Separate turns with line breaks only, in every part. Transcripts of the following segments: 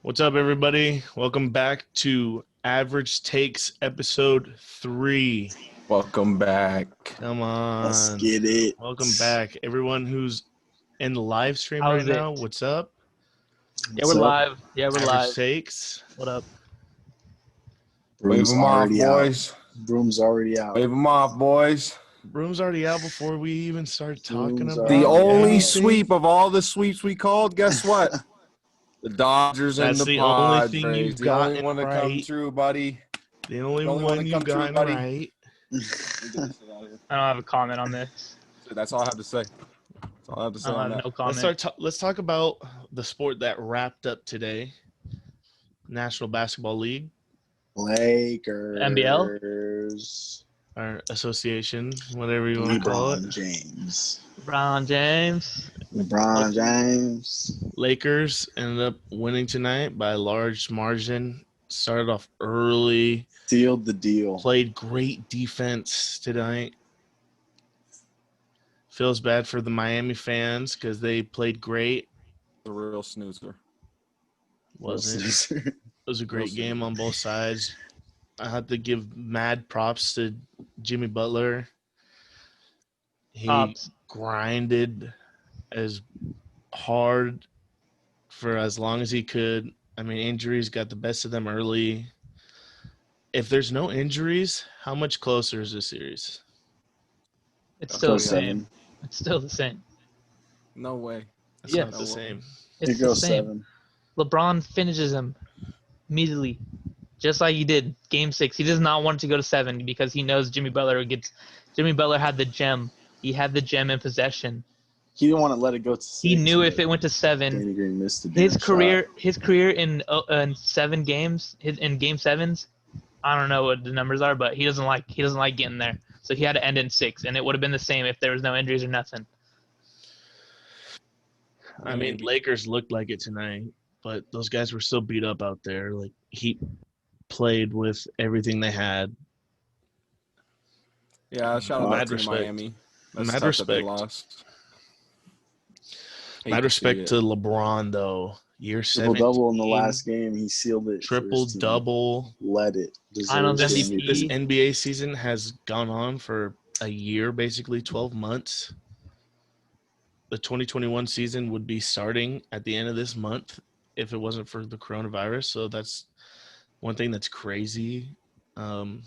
What's up, everybody? Welcome back to Average Takes episode 3.
Welcome back.
Come on.
Let's get it.
Welcome back. Everyone who's in the live stream
How's
right now,
it?
what's up?
Yeah, we're live. Yeah, we're
Average
live.
Takes.
What up?
Wave
Broom's
them off,
already out.
boys.
Broom's already out.
Wave them off, boys.
Room's already out before we even start talking
Room's
about
The
already
only
out.
sweep of all the sweeps we called, guess what? The Dodgers and
That's
the
the only
Padres.
thing you've
The only
gotten
one to come
right.
true, buddy.
The only
The only one
one
that
you've
come true,
gotten
buddy.
right.
I don't have a comment on this.
That's all I have to say. That's all I have to say
I
on
don't have
that.
no comment.
Let's talk about the sport that wrapped up today. National Basketball League.
Lakers.
NBL?
Our association, whatever you want to call
LeBron
it.
James.
LeBron James.
LeBron James.
Lakers ended up winning tonight by a large margin. Started off early,
Sealed the deal.
played great defense tonight. Feels bad for the Miami fans because they played great.
The real snoozer.
Wasn't it? It was a great game on both sides. I had to give mad props to Jimmy Butler. He
Pops.
grinded as hard for as long as he could. I mean, injuries got the best of them early. If there's no injuries, how much closer is this series?
It's still
Go
the same.
7.
It's still the same.
No way.
It's
Yeah.
not the same.
It's
It
the
goes
same.
7.
LeBron finishes him immediately, just like he did Game 6. He does not want it to go to 7 because he knows Jimmy Butler gets. Jimmy Butler had the gem. He had the gem in possession.
He didn't want to let it go to 6.
He knew if it went to 7,
Danny Green missed the
his
damn
career in 7 games, in Game 7s, I don't know what the numbers are, but he doesn't like getting there. So he had to end in 6, and it would have been the same if there was no injuries or nothing.
I mean, Lakers looked like it tonight, but those guys were still beat up out there. Like, he played with everything they had.
Yeah, shout out
Mad
to
respect.
Miami. That's
Mad
tough that they
respect.
lost. Hate
Mad
to see
respect
it.
to LeBron, though. Year 17.
Triple-double in the last game. He sealed it. for his team.
Triple-double.
Let it.
Finals
Deserves
MVP.
This NBA season has gone on for a year, basically 12 months. The 2021 season would be starting at the end of this month if it wasn't for the coronavirus. So that's one thing that's crazy. And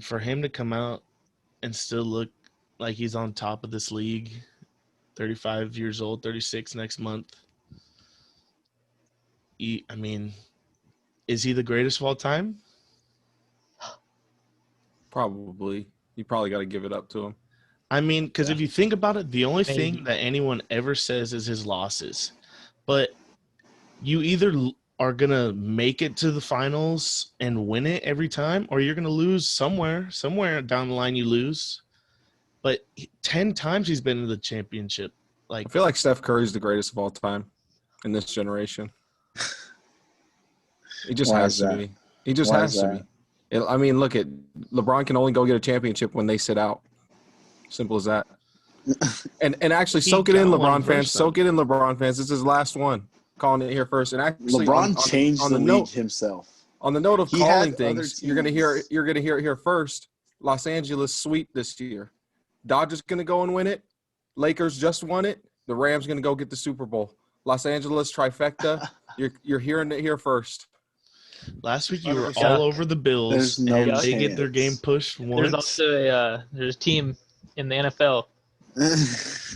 for him to come out and still look like he's on top of this league, 35 years old, 36 next month. I mean, is he the greatest of all time?
Probably. You probably got to give it up to him.
I mean, because if you think about it, the only
Maybe.
thing that anyone ever says is his losses. But you either are going to make it to the finals and win it every time, or you're going to lose somewhere. Somewhere down the line you lose. But 10 times he's been in the championship.
I feel like Steph Curry's the greatest of all time in this generation. He just
Why
has
is
to
that?
be. He just
Why
has
is
to
that?
be. I mean, look at LeBron can only go get a championship when they sit out. Simple as that. And actually,
He
soak it in,
got one
LeBron fans.
first,
Soak it in, LeBron fans. This is his last one. Calling it here first. And actually,
LeBron changed
on
the
the
league
note
himself.
on the note of
He
calling
had
things,
other
you're gonna
teams.
hear it here first. Los Angeles sweep this year. Dodgers gonna go and win it. Lakers just won it. The Rams gonna go get the Super Bowl. Los Angeles trifecta. You're hearing it here first.
last week you were
100%.
all over the Bills,
There's no
and they get their
chance.
game pushed
There's
once.
also there's a team in the NFL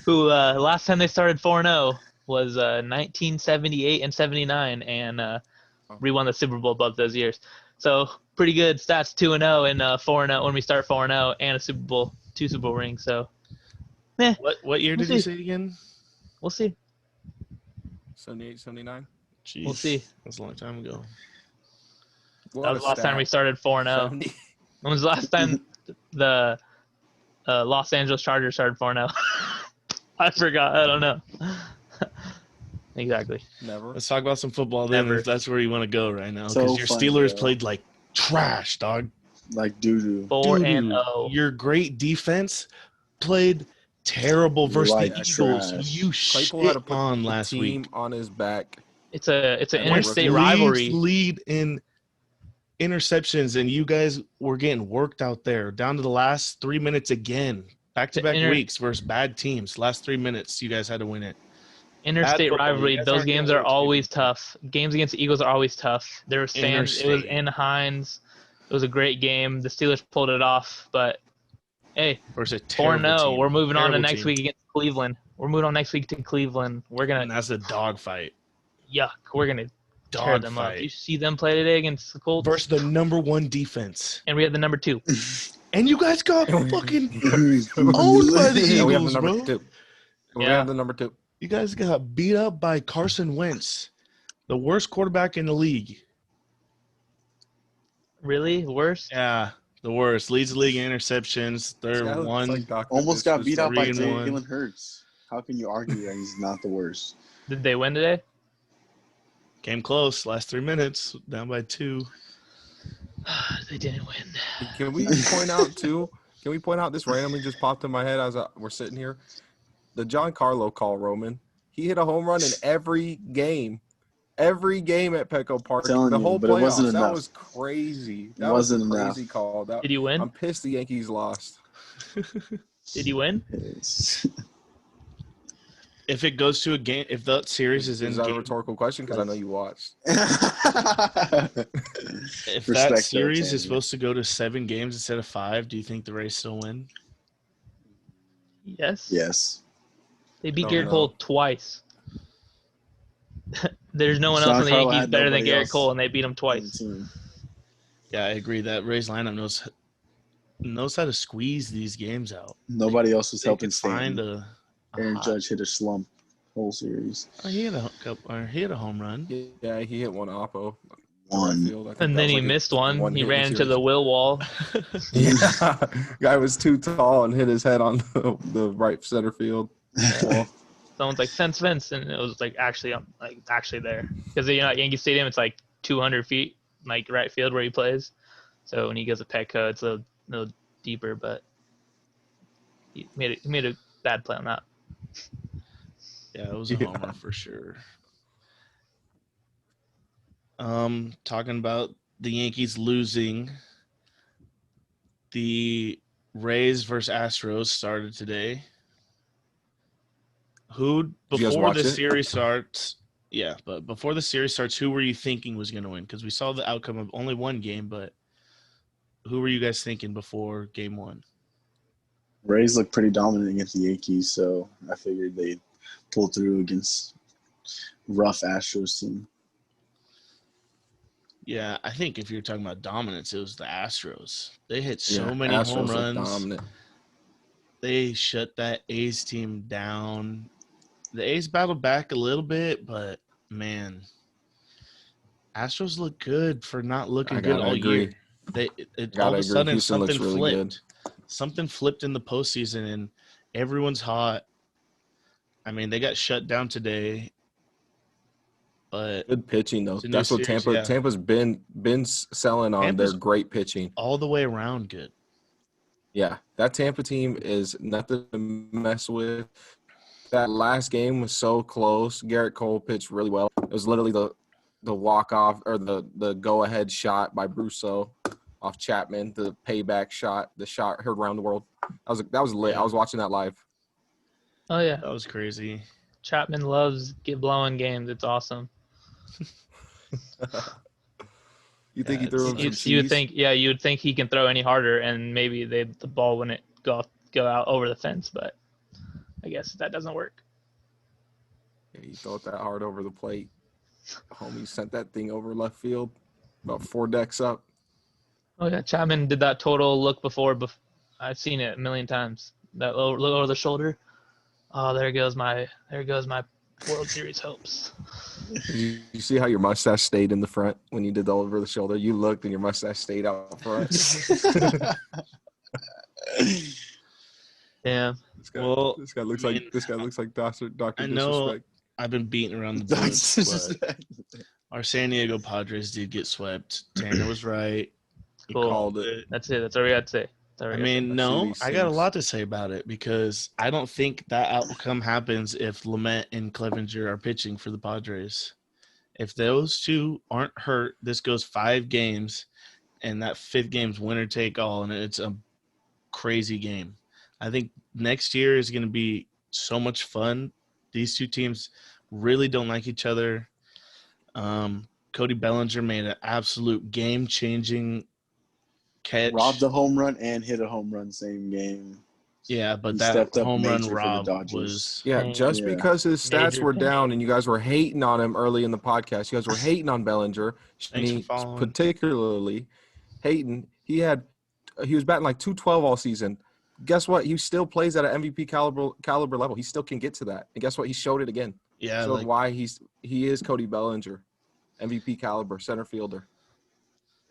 who last time they started 4-0 was 1978 and 79, and we won the Super Bowl both those years. So pretty good stats, 2-0 and 4-0 when we start 4-0, and a Super Bowl, 2 Super Bowl rings. So
What year
We'll
did you
see.
say again?
we'll see.
78, 79.
Jeez,
We'll see.
That's a long time ago.
That was the last time we started 4-0.
70.
When was the last time the Los Angeles Chargers started 4-0? I forgot. I don't know. Exactly.
Never.
Let's talk about some football then,
Never.
if that's where you want to go right now.
So
Because your
funny,
Steelers
bro.
played like trash, dog.
Like doo-doo.
4-0.
Your great defense played terrible versus
Like
the Eagles.
trash.
You
Claypool
shit
had to put
on
the
last
team
week.
on his back
It's an
And
interstate
leads
rivalry.
Lead in interceptions, and you guys were getting worked out there down to the last 3 minutes again. Back-to-back weeks versus bad teams. Last 3 minutes, you guys had to win it.
Interstate rivalry. Those games are always
tough.
tough. Games against the Eagles are always tough. There was fans. It was in Hines. It was a great game. The Steelers pulled it off, but hey,
versus a terrible
4-0.
team.
We're moving on to
Terrible
next
team.
week against Cleveland. We're moving on next week to Cleveland. We're
And
gonna
that's a dogfight.
yuck. We're gonna tear them up. You see them play today against the Colts
versus the number 1 defense.
and we had the number 2.
And you guys got fucking owned by the
And we have the
Eagles,
number
bro.
2. We
Yeah.
have the number 2.
You guys got beat up by Carson Wentz, the worst quarterback in the league.
Really? Worse?
Yeah, the worst. Leads the league in interceptions. They're
Yeah, it's
one.
like Dr.
Almost got
Fish's
beat out by
3-1.
Jalen Hurts. How can you argue that he's not the worst?
Did they win today?
Came close. Last 3 minutes, down by 2.
They didn't win.
Can we point out too? Can we point out this randomly just popped in my head as we're sitting here? The Giancarlo call, Roman. He hit a home run in every game. Every game at Petco Park.
Telling
The
you,
whole
but it wasn't
playoffs. That
enough.
was crazy. That
It wasn't
was a
enough.
crazy call.
Did you win?
I'm pissed the Yankees lost.
Did you win?
It's-
If it goes to a game, if that series is in
Is that a
game,
rhetorical question? Because I know you watched.
if
Respect
that
though,
series
Tanner.
is supposed to go to 7 games instead of 5, do you think the Rays still win?
Yes.
Yes.
They beat
Don't
Garrett
know.
Cole twice. There's no one else in the
Giancarlo
Yankees
had
better than
nobody
Garrett
else
Cole, and they beat him
on the
twice.
team.
Yeah, I agree. That Rays lineup knows how to squeeze these games out.
Nobody else was
They
helping
could find
Stanton.
a
Aaron
hot-
Judge hit a slump whole series.
Oh, he had a home run.
Yeah, he hit one oppo.
One.
Field. I think
And
that
then
was
he
like
missed
a
one. He
one-hit
ran into
series.
the will wall.
Yeah, guy was too tall and hit his head on the right center field wall.
Someone's like fence, and it was like actually there because at Yankee Stadium it's like 200 feet, like right field where he plays. So when he goes to Petco, it's a little deeper, but he made a bad play on that.
Yeah, it was a
Yeah.
homer for sure. Talking about the Yankees losing, the Rays versus Astros started today. Who
Did you guys
before
watch
the
it?
series starts? Yeah, but before the series starts, who were you thinking was going to win? Because we saw the outcome of only one game, but who were you guys thinking before game 1?
Rays looked pretty dominant against the Yankees, so I figured they'd pull through against rough Astros team.
Yeah, I think if you're talking about dominance, it was the Astros. They hit so
Yeah,
many
Astros
home
look
runs.
dominant.
They shut that A's team down. The A's battled back a little bit, but man, Astros look good for not looking
I
good
gotta
all
agree.
year. All
Gotta
of a
agree.
sudden
Houston looks
something
really
flipped. Something flipped in the postseason, and everyone's hot. I mean, they got shut down today, but
Good pitching though.
It's a new
That's what
series,
Tampa.
yeah.
Tampa's been selling on
Tampa's-
their great pitching.
all the way around good.
Yeah, that Tampa team is nothing to mess with. That last game was so close. Garrett Cole pitched really well. It was literally the walk off or the go ahead shot by Brusso off Chapman, the payback shot, the shot heard around the world. That was lit.
Yeah.
I was watching that live.
Oh yeah,
That was crazy.
Chapman loves blowing games. It's awesome.
You think
Yeah,
he threw him some
You
cheese?
would think he can throw any harder, and maybe the ball wouldn't go out over the fence, but I guess that doesn't work.
Yeah, he throw it that hard over the plate. Homie sent that thing over left field, about 4 decks up.
Oh yeah, Chapman did that total look before. I've seen it a million times. That look over the shoulder. Oh, there goes my World Series hopes.
You see how your mustache stayed in the front when you did the over the shoulder? You looked and your mustache stayed out front.
Damn.
This guy looks like Dr.
I know
Disrespect.
I've been beating around the bush, but our San Diego Padres did get swept. Tanner was right. He
Cool.
called it.
That's it. That's all we got to say.
I mean, no, I got a lot to say about it because I don't think that outcome happens if Lamet and Clevenger are pitching for the Padres. If those two aren't hurt, this goes 5 games, and that 5th game's winner take all, and it's a crazy game. I think next year is going to be so much fun. These two teams really don't like each other. Cody Bellinger made an absolute game-changing catch.
Robbed a home run and hit a home run same game.
Yeah, but
He
that
stepped up
home run
major for the
rob
Dodgers.
was
Yeah,
Pain.
just
Yeah.
because his stats
Major
were down
pain.
and you guys were hating on him early in the podcast. You guys were hating on Bellinger.
Thanks for
Me
following.
particularly hating. He was batting like 212 all season. Guess what? He still plays at an MVP caliber level. He still can get to that. And guess what? He showed it again.
Yeah,
Showed
like
why he is Cody Bellinger, MVP caliber center fielder.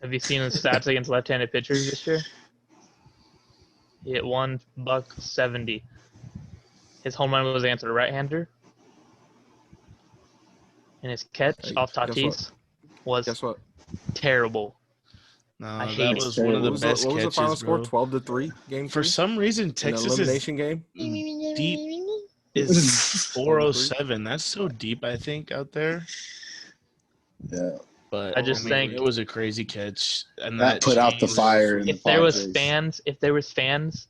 Have you seen his stats against left-handed pitchers this year? He hit $170. His home run was against a right-hander, and his catch
Hey,
off
guess
Tatis was
Guess what?
terrible.
no,
I
that
hate
was
it.
one of the
What
best
was the final
catches,
score?
bro.
12-3 game
For
3
some reason,
in an
Texas is
elimination game.
deep is 407. That's so deep, I think, out there.
Yeah.
But
I just think-
it was a crazy catch, and
That put out the
changed-
fire in the
If there was
Padres.
fans,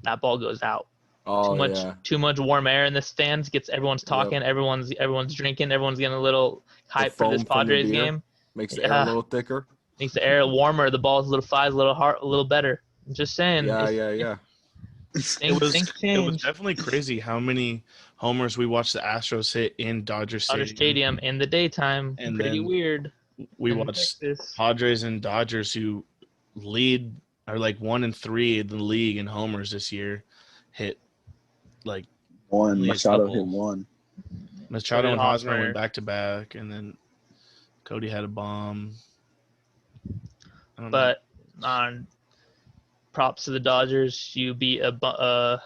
that ball goes out.
Oh yeah.
Too much warm air in the stands gets everyone's talking, everyone's drinking, everyone's getting a little hype for this
foam from the
Padres
beer.
game.
Makes the air a
Yeah.
little thicker.
Makes the air warmer, the ball's a little flies a little hard, a little better. I'm just saying.
Yeah.
Things
It was
change.
definitely crazy how many homers we watched the Astros hit in Dodger
Dodger Stadium in the daytime.
And
Pretty
then
weird.
We
in
watched
Texas.
Padres and Dodgers, who are like 1 and 3 in the league in homers this year, hit like
One.
Only a
Machado
couple.
hit one.
Machado
did
and Hosmer
Hosmer.
went back to back, and then Cody had a bomb. I don't know.
But on props to the Dodgers, you beat a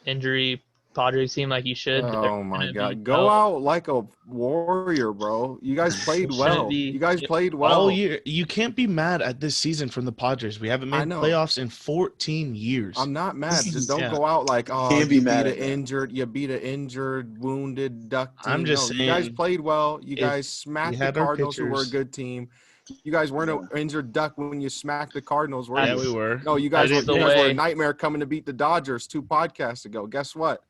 injury Padres team like you should. They're
Oh my
gonna
God!
be
Go
out.
out like a warrior, bro. You guys played
Shouldn't
well.
be-
You guys played well.
all year, you can't be mad at this season from the Padres. We haven't
I
made
know.
playoffs in 14 years.
I'm not mad. Just don't
Yeah.
go out like, oh,
Can't be
you
mad
beat
at
an
that.
injured, wounded duck team.
I'm just
you guys
saying,
played well. You
if
guys smacked the
had our
Cardinals, who were a
pitchers-
good team. You guys weren't an injured duck when you smacked the Cardinals, were
yeah,
you?
we were.
No, you guys,
I
were,
didn't
you
the
guys were
way.
a nightmare coming to beat the Dodgers 2 podcasts ago. Guess what?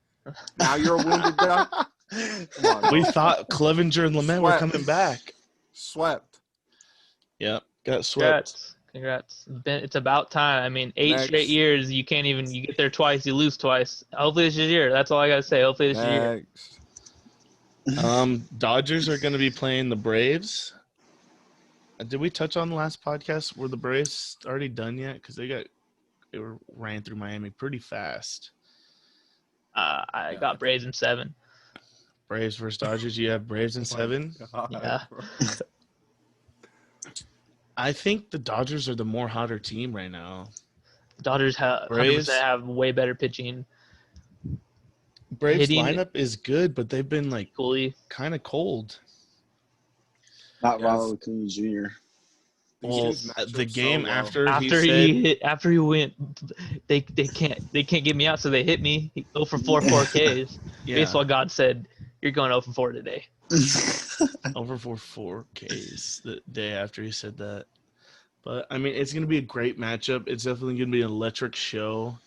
Now you're a wounded duck. Come on,
We
bro.
thought Clevenger and Lement were
Sweat.
coming back.
Swept.
Yep, got swept.
Congrats. It's about time. I mean, 8 straight
Next.
years. You can't even. You get there twice, you lose twice. Hopefully this is your year. That's all I gotta say. Hopefully this is your year.
Next.
Dodgers are going to be playing the Braves. Did we touch on the last podcast? Were the Braves already done yet? Because they ran through Miami pretty fast.
I got Braves in 7.
Braves versus Dodgers. You have Braves in 7.
Yeah.
I think the Dodgers are the more hotter team right now.
Dodgers have
Braves?
100% have way better pitching.
Braves
Hitting-
lineup is good, but they've been like
Cooley.
kind of cold.
Not
Yes.
Ronald Acuna Jr.
Well,
These match
the
up so
game
well.
After he went, they can't get me out, so they hit me. 0 for 4 4Ks.
yeah,
Baseball God said, "You're going 0 for 4 today."
over for 4Ks the day after he said that. But I mean, it's gonna be a great matchup. It's definitely gonna be an electric show.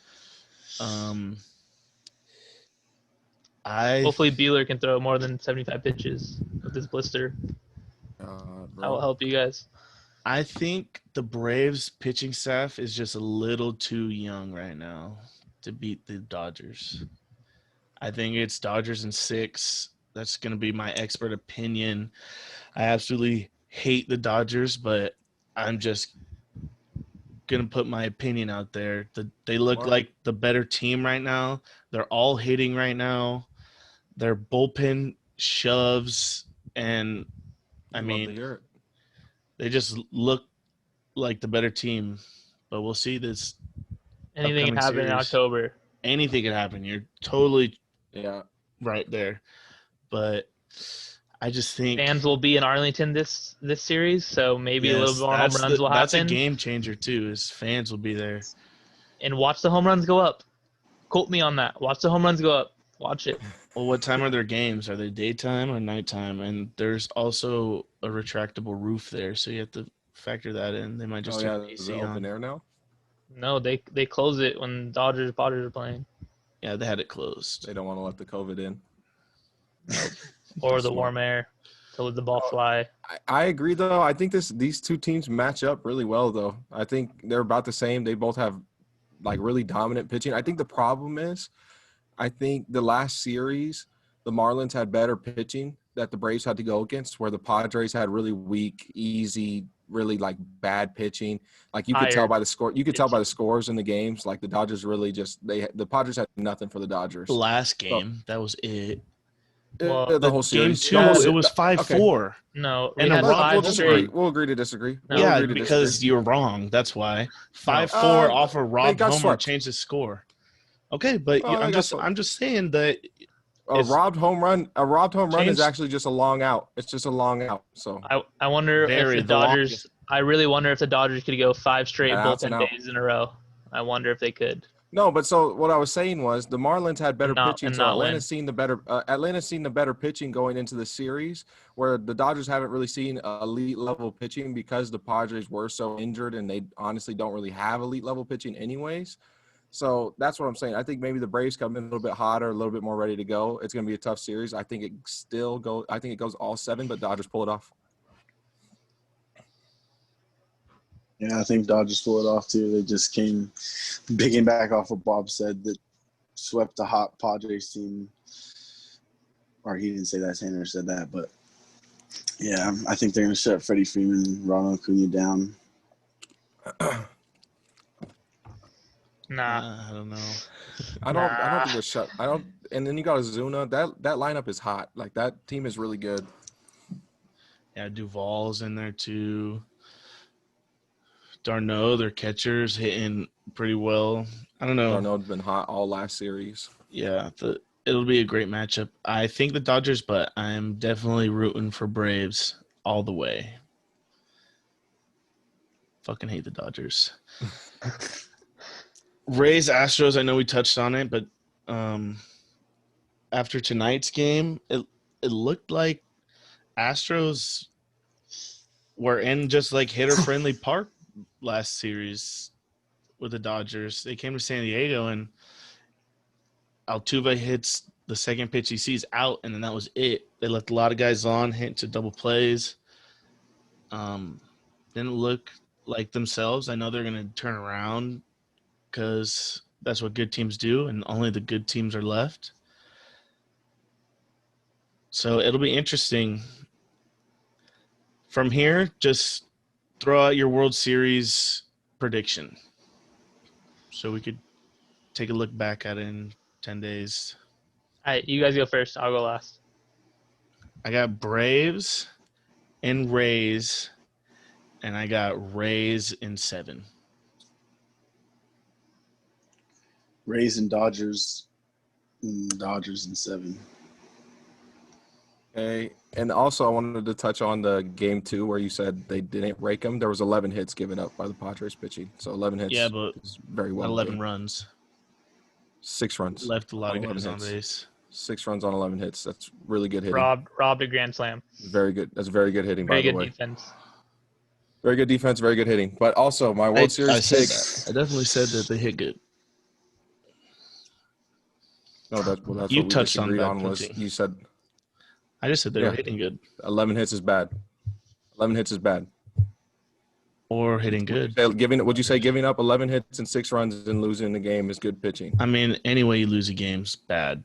Hopefully, Bueller can throw more than 75 pitches with his blister. That will help you guys.
I think the Braves pitching staff is just a little too young right now to beat the Dodgers. I think it's Dodgers in 6. That's going to be my expert opinion. I absolutely hate the Dodgers, but I'm just going to put my opinion out there. They look like the better team right now. They're all hitting right now. Their bullpen shoves, and I mean, they just look like the better team. But we'll see this.
Anything can
upcoming
happen in
series.
October.
Anything can happen. You're totally
Yeah.
right there. But I just think
Fans will be in Arlington this series, so maybe a little bit more home runs will
that's a
happen.
game changer too. Is fans will be there.
And watch the home runs go up. Quote me on that. Watch the home runs go up. Watch it.
Well, what time are their games? Are they daytime or nighttime? And there's also a retractable roof there, so you have to factor that in. They might just
Oh
turn
yeah,
the
is it
AC
open
on.
air now?
No, they close it when Padres are playing.
Yeah, they had it closed.
They don't want to let the COVID in.
Nope. Or
That's
the
smart.
warm air to let the ball fly.
I agree though. I think these two teams match up really well though. I think they're about the same. They both have like really dominant pitching. I think the problem is, I think the last series the Marlins had better pitching that the Braves had to go against, where the Padres had really weak, easy, really like bad pitching. Like you could tell
Tired
by the score. You could tell by the
pitching.
scores in the games. Like the Dodgers really just the Padres had nothing for the Dodgers.
The last game, that was it.
Well,
The whole
Game
series.
2,
The whole
it was 5-4.
No, we
And a
had
rock
We'll
five
disagree.
straight.
We'll agree to disagree.
No.
We'll
Yeah,
agree to
because
disagree.
you're wrong. That's why. 5-4
Uh,
off a
they
robbed
got
homer
swept.
changed the score. Okay, but
Well, they got
I'm just saying that
A
it's
robbed home run. A robbed home run is
changed-
actually just a long out. It's just a long out. So
I wonder
Very
if the
the
Dodgers.
longest.
I really wonder if the Dodgers could go 5 straight
Yeah, that's an
bullpen
out.
days in a row. I wonder if they could.
no, but so what I was saying was the Marlins had better pitching.
and
So
not
Atlanta's
win.
seen the better. Atlanta's seen the better pitching going into the series, where the Dodgers haven't really seen elite level pitching because the Padres were so injured, and they honestly don't really have elite level pitching anyways. So that's what I'm saying. I think maybe the Braves come in a little bit hotter, a little bit more ready to go. It's going to be a tough series. I think it still go. I think it goes all 7, but Dodgers pull it off.
Yeah, I think Dodgers pull it off too. They just came picking back off what Bob said, that swept the hot Padres team. Or he didn't say that, Tanner said that, but yeah, I think they're going to shut Freddie Freeman and Ronald Acuna down.
Nah.
I don't know.
I don't think they're shut. I don't. And then you got Azuna. That lineup is hot. Like that team is really good.
Yeah, Duvall's in there too. Darno, their catcher's hitting pretty well. I don't know.
Darnold's been hot all last series.
Yeah, it'll be a great matchup. I think the Dodgers, but I'm definitely rooting for Braves all the way. Fucking hate the Dodgers. Rays, Astros, I know we touched on it, but after tonight's game, it looked like Astros were in just like hitter-friendly park last series with the Dodgers. They came to San Diego, and Altuve hits the second pitch he sees out, and then that was it. They left a lot of guys on, hit to double plays. Didn't look like themselves. I know they're going to turn around because that's what good teams do, and only the good teams are left. So it'll be interesting. From here, just throw out your World Series prediction so we could take a look back at it in 10 days.
All right, you guys go first. I'll go last.
I got Braves and Rays, and I got Rays in 7.
Rays and Dodgers. Dodgers in 7.
Okay. And also, I wanted to touch on the game 2 where you said they didn't rake them. There was 11 hits given up by the Padres pitching. So 11 hits.
Yeah, but
is very well.
11
done.
runs.
6 runs.
Left a lot of
11
guys on
hits.
base.
6 runs on 11 hits. That's really good hitting.
Robbed a grand slam.
Very good. That's very good hitting,
Very
by the
good
way.
defense.
Very good defense, very good hitting. But also, my World Series
I said
picks.
that. I definitely said that they hit good.
No, that's
You
what we
touched on
disagreed
bad
on. Was
pitching.
you said
I just said they
Yeah.
were hitting good
11 hits is bad. 11 hits is bad.
or hitting good.
Would you say giving up 11 hits and 6 runs and losing the game is good pitching?
I mean, any way you lose a game's bad.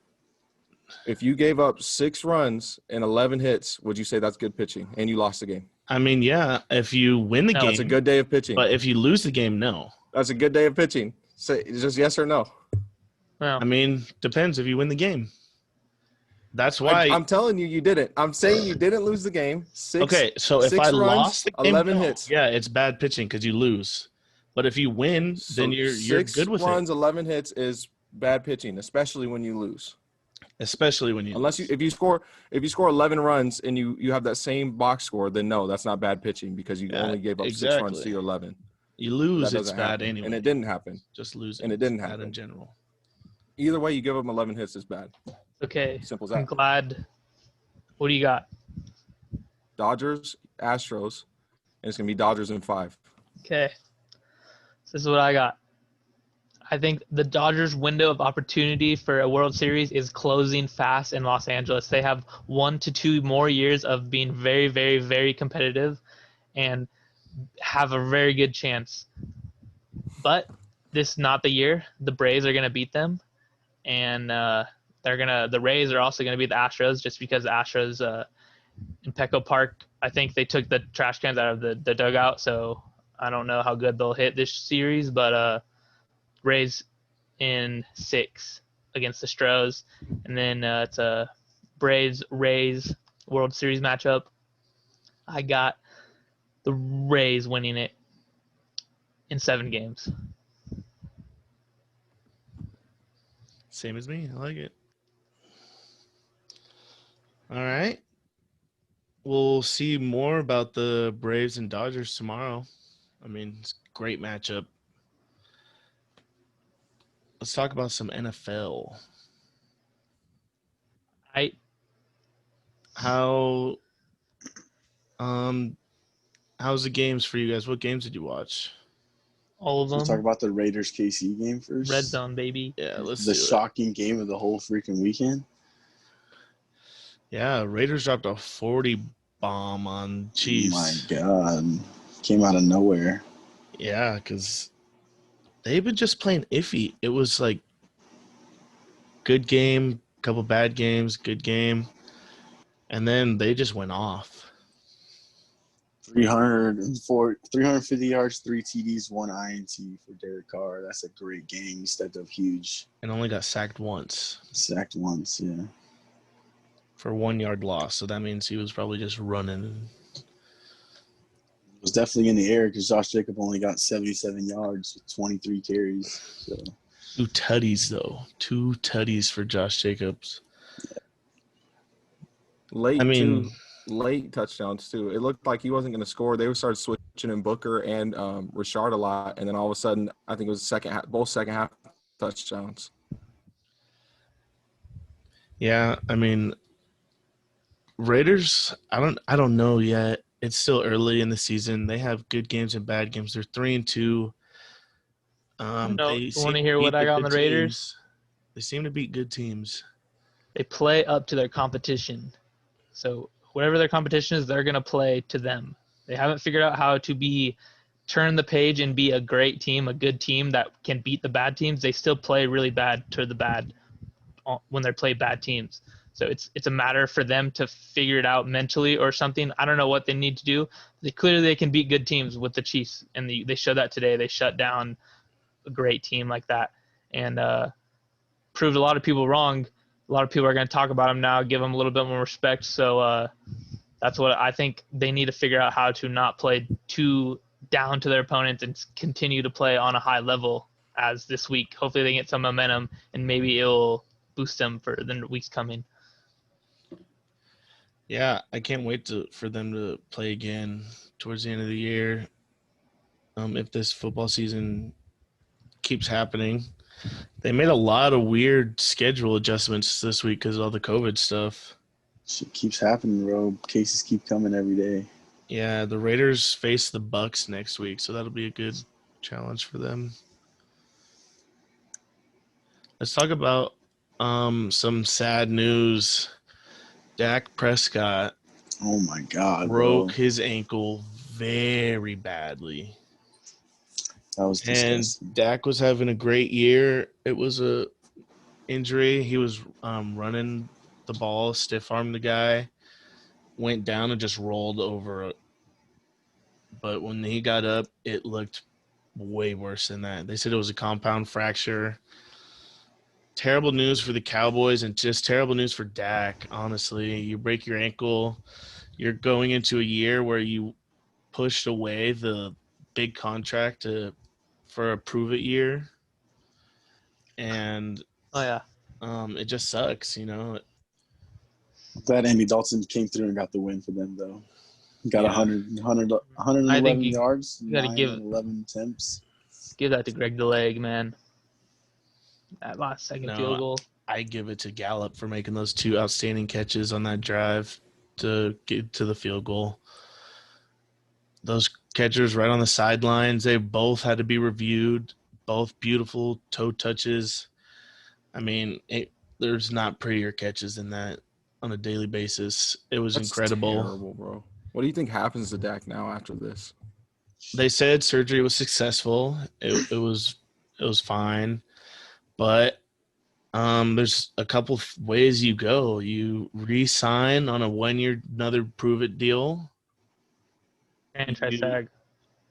If you gave up 6 runs and 11 hits, would you say that's good pitching and you lost the game?
I mean, yeah, if you win the
No,
game,
That's a good day of pitching.
but if you lose the game, no.
That's a good day of pitching. Say just yes or no.
Well,
I mean, depends if you win the game. That's why.
I'm telling you, you didn't. I'm saying you didn't lose the game.
Okay, so if
6
I
runs,
lost the game,
11
no.
hits.
Yeah, it's bad pitching because you lose. But if you win,
So
then you're
6
good with
runs,
it.
11 hits is bad pitching, especially when you lose.
Especially when you
Unless if you score 11 runs and you have that same box score, then no, that's not bad pitching because you
Yeah,
only gave up 6 runs
exactly.
to your 11.
you lose,
That
it's
doesn't
bad
happen.
anyway.
And it didn't happen.
Just losing.
and it didn't
it's bad
happen.
in general.
Either way, you give them 11 hits is bad.
Okay.
Simple as
I'm
that.
glad. What do you got?
Dodgers, Astros, and it's gonna be Dodgers in 5.
Okay. So this is what I got. I think the Dodgers' window of opportunity for a World Series is closing fast in Los Angeles. They have 1 to 2 more years of being very, very, very competitive and have a very good chance. But this is not the year. The Braves are going to beat them, and the Rays are also going to beat the Astros just because the Astros in Petco Park, I think they took the trash cans out of the dugout, so I don't know how good they'll hit this series, but Rays in 6 against the Stros, and then it's a Braves Rays World Series matchup. I got the Rays winning it in 7 games.
Same as me. I like it. All right. We'll see more about the Braves and Dodgers tomorrow. I mean, it's a great matchup. Let's talk about some NFL.
I
How how's the games for you guys? What games did you watch?
all of
Let's talk
them
about the Raiders KC game
red
first.
zone baby.
Yeah, let's
The
do it.
shocking game of the whole freaking weekend.
Yeah, Raiders dropped a 40 bomb on Chiefs.
My God. Came out of nowhere.
Yeah, because they've been just playing iffy. It was like good game, couple bad games, good game, and then they just went off.
350 yards, 3 TDs, 1 INT for Derek Carr. That's a great game. He stepped up huge.
And only got sacked once
Sacked once, yeah.
for 1 yard loss. So that means he was probably just running.
It was definitely in the air because Josh Jacob only got 77 yards with 23 carries. So
2 tutties, though. 2 tutties for Josh Jacobs.
Late touchdowns too. It looked like he wasn't going to score. They started switching in Booker and Rashard a lot, and then all of a sudden, I think it was both second half touchdowns.
Yeah, I mean, Raiders, I don't know yet. It's still early in the season. They have good games and bad games. They're 3-2. They seem
Want to
to
hear
beat
what I
the
got on
good
the Raiders?
teams. They seem to beat good teams.
They play up to their competition. So whatever their competition is, they're going to play to them. They haven't figured out how to turn the page and be a great team, a good team that can beat the bad teams. They still play really bad to the bad when they play bad teams. So it's a matter for them to figure it out mentally or something. I don't know what they need to do. They can beat good teams with the Chiefs, and they showed that today. They shut down a great team like that and proved a lot of people wrong. A lot of people are going to talk about them now, give them a little bit more respect. So that's what I think they need to figure out, how to not play too down to their opponents and continue to play on a high level as this week. Hopefully they get some momentum and maybe it'll boost them for the weeks coming.
Yeah, I can't wait for them to play again towards the end of the year. If this football season keeps happening. They made a lot of weird schedule adjustments this week because of all the COVID stuff.
shit keeps happening, bro. Cases keep coming every day.
Yeah, the Raiders face the Bucks next week, so that'll be a good challenge for them. Let's talk about some sad news. Dak Prescott
Oh my God,
broke
bro.
his ankle very badly.
That was
And
disgusting.
Dak was having a great year. It was a injury. He was running the ball, stiff armed the guy, went down and just rolled over. But when he got up, it looked way worse than that. They said it was a compound fracture. Terrible news for the Cowboys and just terrible news for Dak, honestly. You break your ankle. You're going into a year where you pushed away the big contract for a prove-it year. And
Oh, yeah.
it just sucks, you know.
Glad Andy Dalton came through and got the win for them, though. Got
Yeah.
111 yards,
you gotta
9
give-
and 11 attempts.
Give that to Greg the Leg, man. That last second field goal.
I give it to Gallup for making those 2 outstanding catches on that drive to get to the field goal. Those catchers right on the sidelines, they both had to be reviewed. Both beautiful toe touches. I mean, there's not prettier catches than that on a daily basis. It was
That's
incredible.
terrible, bro. What do you think happens to Dak now after this?
They said surgery was successful. It was fine, but there's a couple ways you go. You re-sign on a 1-year, another prove-it deal.
Franchise tag.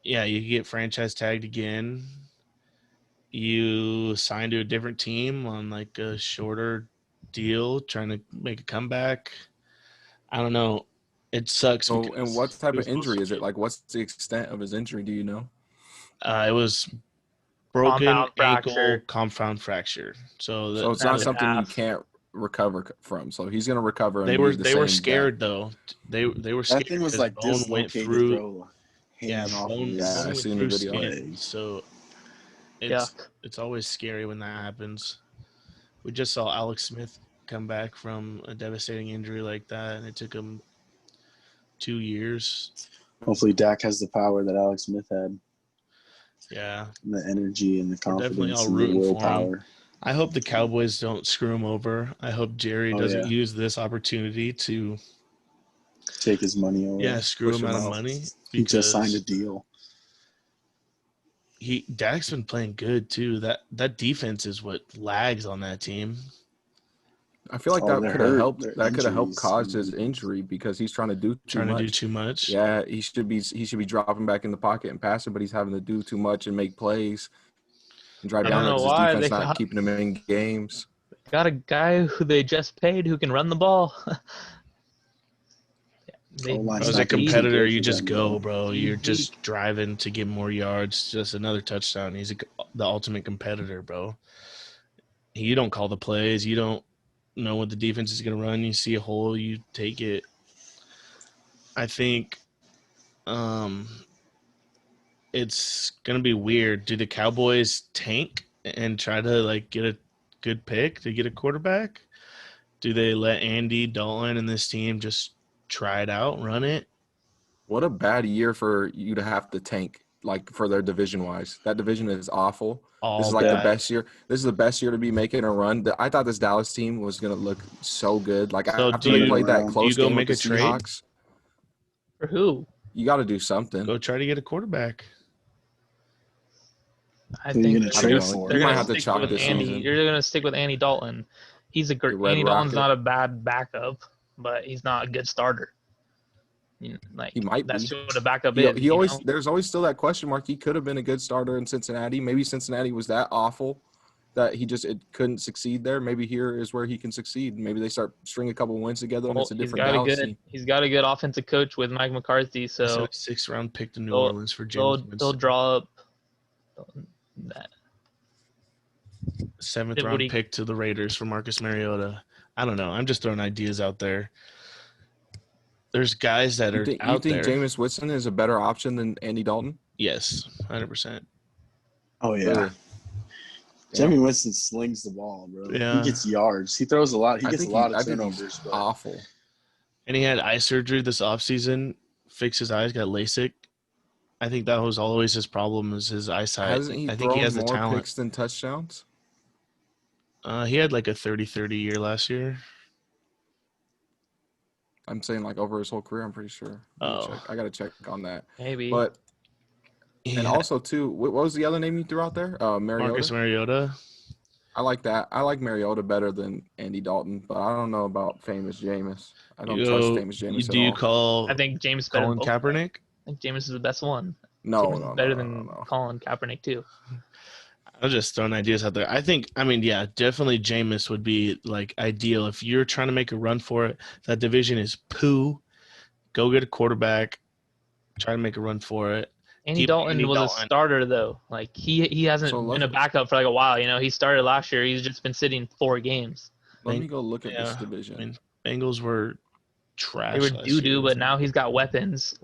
Yeah, you get franchise tagged again. You sign to a different team on like a shorter deal, trying to make a comeback. I don't know. It sucks.
So, and what type of injury is it?
Like,
Like, what's the extent of his injury? Do you know?
it was broken
Compound
ankle,
fracture.
compound fracture. So
So it's
Half
not
and
something you
half.
can't recover from. So he's gonna recover. And
they
be
were
the
they were
same
scared though. They were scared
That thing was
because
like
bone went
dislocated,
through.
bro.
Yeah,
Hanging off of
bone,
his
Yeah, I
bone went
seen the
through
video.
skin.
leg.
So
Yuck.
it's always scary when that happens. We just saw Alex Smith come back from a devastating injury like that, and it took him 2 years.
Hopefully, Dak has the power that Alex Smith had,
Yeah,
and the energy and the
we're definitely
confidence
all
and the
rooting for him.
willpower.
I hope the Cowboys don't screw him over. I hope Jerry
Oh,
doesn't
yeah.
use this opportunity to
Take his money away.
screw
Push
him
him
out of
out.
money
He just signed a
because
deal.
Dak's been playing good too. That defense is what lags on that team.
I feel like
Oh,
that
they're
could have
hurt.
helped.
Their
That could have helped
injuries.
cause his injury because he's trying to do too
Trying to do
much.
too much.
Yeah, he should be dropping back in the pocket and passing, but he's having to do too much and make plays and drive
I
down
don't know
because his
why
defense
they
not keeping him in games.
got a guy who they just paid who can run the ball.
O-line's
As
not
a
gonna be
competitor,
good
you
for
just
them,
go, bro. You're
He-
just driving to get more yards. Just another touchdown. He's the ultimate competitor, bro. You don't call the plays. You don't know what the defense is going to run. You see a hole, you take it. I think it's going to be weird. Do the Cowboys tank and try to like get a good pick to get a quarterback? Do they let Andy Dalton and this team just try it out, run it?
What a bad year for you to have to tank, like for their division wise. That division is awful. This is like the
bad.
best year. This is the best year to be making a run. I thought this Dallas team was gonna look so good. Like
So
after
do
they
you-
played that
do
close
you go
game with
make
the
a trade?
Seahawks,
For who?
you got to do something.
Go try to get a quarterback.
I
Who are you
think
gonna
I
trade
don't know.
for?
they're
You might
gonna
have to
stick
chalk
with
this
Andy.
season.
You're gonna stick with Andy Dalton. He's a great.
The Red
Andy Dalton's
Rocket.
not a bad backup, but he's not a good starter. Like
He might
that's
be.
what a backup
He,
is.
he always there's always still that question mark. He could have been a good starter in Cincinnati. Maybe Cincinnati was that awful that it couldn't succeed there. Maybe here is where he can succeed. Maybe they start string a couple wins together and
Well,
it's a
he's
different
got a
Dallas
good.
team.
He's got a good offensive coach with Mike McCarthy,
I said
so
a 6th-round pick to New
they'll-
Orleans for Jameis
they'll
Winston.
draw up that.
7th-round
Woody-
pick to the Raiders for Marcus Mariota. I don't know. I'm just throwing ideas out there. There's guys that
You
are
think
out there.
Jameis Winston is a better option than Andy Dalton?
Yes, 100%.
Oh yeah.
Really?
Jamie Winston slings the ball, bro.
Yeah.
He gets yards. He throws a lot. He
I
gets a
think
lot
I
of
think
turnovers. But
awful.
And he had eye surgery this offseason, fixed his eyes, got LASIK. I think that was always his problem, is his eyesight.
Hasn't he
I think he
thrown
has the
more
talent.
picks than touchdowns?
He had like a 30-30 year last year.
I'm saying like over his whole career. I'm pretty sure. I gotta check on that.
Maybe.
But
He
and
had
also too, what was the other name you threw out there? Mariota.
Marcus Mariota.
I like that. I like Mariota better than Andy Dalton, but I don't know about famous Jameis. I don't trust famous Jameis
Do you
at all.
call
I think James better
Colin
than both.
Kaepernick?
I think James is the best one.
No,
James
no,
is better
no,
than
no.
Colin Kaepernick too.
I'm just throwing ideas out there. Yeah, definitely Jameis would be like ideal. If you're trying to make a run for it, that division is poo. Go get a quarterback, try to make a run for it.
Andy
Keep
Dalton
Andy
was
Dalton.
a starter though. Like he hasn't
So
been a backup for like a while. He started last year. He's just been sitting 4 games.
Let me go look at this
Yeah,
division.
I mean, Bengals were trash.
They were
last
doo doo,
year.
but now he's got weapons.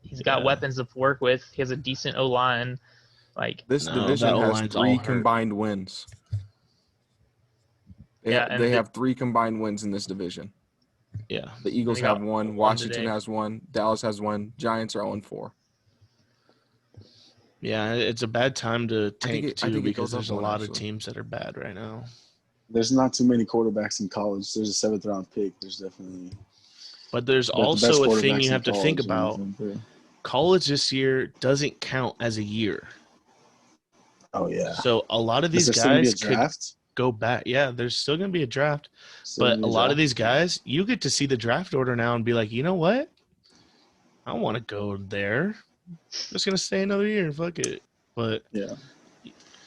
He's got
Yeah.
weapons to work with. He has a decent O line. Like
This
No,
division
that
has
O-line's all
3
hurt.
combined wins.
and
They have 3 combined wins in this division.
Yeah.
The Eagles
They got
have 1.
one
Washington
today.
has 1. Dallas has 1. Giants are 0-4.
Yeah, it's a bad time to tank
I
too
think it
because
goes up
there's a
one,
lot of
actually.
teams that are bad right now.
There's not too many quarterbacks in college. There's a 7th round pick. There's definitely.
But there's
But the
also
best
a thing
quarterbacks
you
in
have to think
college are
about.
unfiltered.
College this year doesn't count as a year.
Oh yeah.
So a lot of
Is
these
there still gonna be a
guys could
draft?
go back. Yeah, there's still going to be a draft.
Still
But
gonna
a
be
lot of these
draft?
guys, you get to see the draft order now and be like, you know what? I don't want to go there. I'm just going to stay another year. Fuck it. But
Yeah.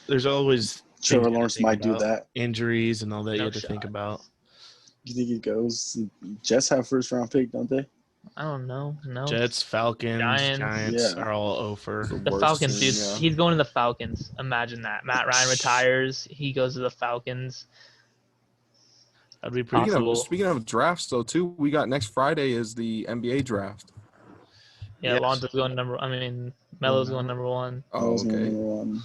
there's always things
Trevor
you have to
Lawrence
think
might do
about.
that.
Injuries and all that you
No
have to think
shot.
about.
You think he goes? Jets have 1st round pick, don't they?
I don't know. No.
Jets, Falcons, Giants
Yeah.
are all over.
So
The
worst
Falcons,
team,
dude.
yeah.
He's going to the Falcons. Imagine that. Matt Ryan retires. He goes to the Falcons.
That'd be pretty cool.
Speaking of drafts, though, too, we got next Friday is the NBA draft.
Yeah,
Yes.
Lonzo's going Melo's going number 1.
That
Oh,
was my
okay.
number 1.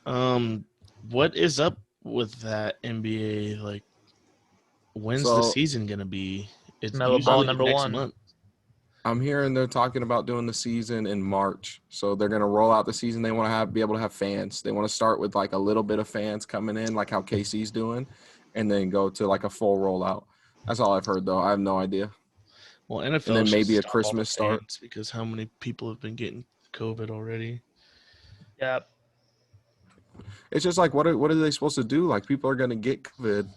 Yeah.
What is up with that NBA? Like, when's the
So-
season gonna be? It's
Melo Ball
usually
number
next
1.
month.
I'm hearing they're talking about doing the season in March. So they're going to roll out the season. They want to be able to have fans. They want to start with like a little bit of fans coming in, like how KC's doing, and then go to like a full rollout. That's all I've heard, though. I have no idea.
Well, NFL
And then
should
maybe a
stop all the
Christmas start.
fans because how many people have been getting COVID already?
Yeah.
It's just like, what are they supposed to do? Like, people are going to get COVID.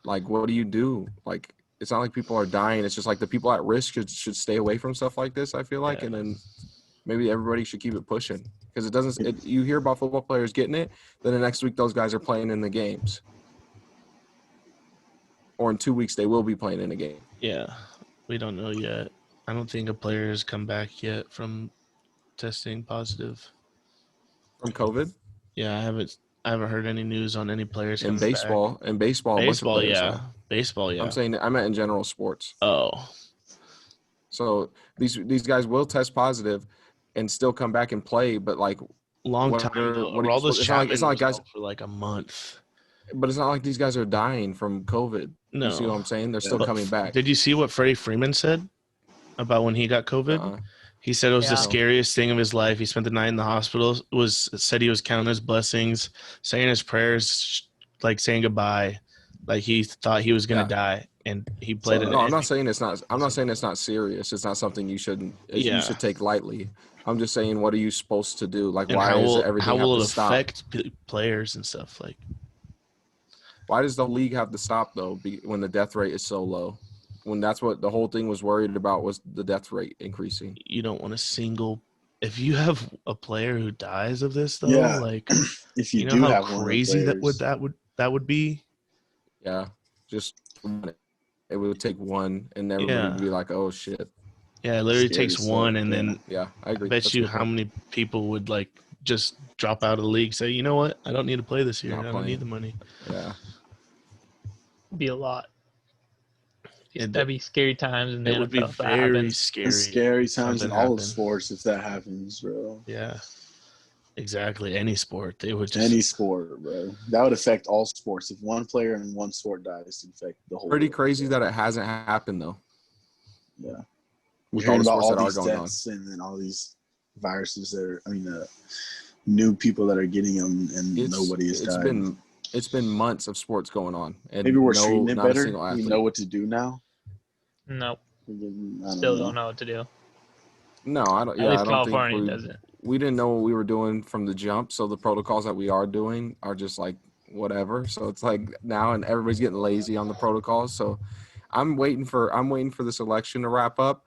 Like, what do you do? Like, it's not like people are dying. It's just like the people at risk should stay away from stuff like this, I feel like.
Yeah.
And then maybe everybody should keep it pushing. Because you hear about football players getting it, then the next week those guys are playing in the games. Or in 2 weeks they will be playing in the game.
Yeah, we don't know yet. I don't think a player has come back yet from testing positive.
From COVID?
Yeah, I haven't heard any news on any players
In
coming
baseball.
back.
In baseball, a bunch of
Baseball,
players
yeah.
have.
Baseball, yeah.
I'm saying I meant in general sports.
Oh,
So these guys will test positive and still come back and play, but like
long
What
time
are-
though.
what are you
Aroldis
supposed- it's not like-
Chapman
it's not like
was
guys-
out for like a month.
but it's not like these guys are dying from COVID.
No.
You see what I'm saying? They're still
Yeah.
coming back.
Did you see what Freddie Freeman said about when he got COVID? He said it was the
Yeah.
scariest thing of his life. He spent the night in the hospital. Said he was counting his blessings, saying his prayers, like saying goodbye, like he thought he was gonna
Yeah.
die, and he played it.
No, I'm not saying it's not. I'm not saying it's not serious. It's not something you shouldn't.
Yeah.
You should take lightly. I'm just saying, what are you supposed to do? Like,
And
why
how
does
will
everything have
it
to stop?
affect players and stuff? Like,
Why does the league have to stop though? When the death rate is so low, when that's what the whole thing was worried about was the death rate increasing.
you don't want a single. If you have a player who dies of this, though,
Yeah.
like
If you,
you know
do
how
have one of the
crazy
players,
that would be.
Yeah, just it would take one, and everybody
Yeah.
would be like, "Oh shit."
Yeah, it literally
Scary
takes
stuff,
one, and
yeah.
then
Yeah, I agree.
I bet
That's a
you
good
how
point.
many people would like just drop out of the league, say, you know what, I don't need to play this year.
Not
I don't
playing.
need the money.
Yeah,
Be a lot.
It-
That'd be scary times in the
It would be
NFL if that
very
happens.
scary.
it's scary times in
something
all of
happened.
sports if that happens, bro.
Yeah, exactly. Any sport, they would just
Any sport, bro. That would affect all sports. If one player in one sport dies, it affect the whole.
pretty
world.
crazy that it hasn't happened though.
Yeah.
With
We're
all
hearing
the
about
sports
all
that are
these
going on.
deaths and then all these viruses that are, new people that are getting them and nobody is dying.
It's been months of sports going on, and
Maybe we're treating it
not a
better.
single
We
athlete.
know what to do now.
Nope.
I
Still don't know what to do.
No, I don't.
At
Yeah,
least
I don't think
California doesn't.
we didn't know what we were doing from the jump. So the protocols that we are doing are just like whatever. So it's like now, and everybody's getting lazy on the protocols. So I'm waiting for this election to wrap up.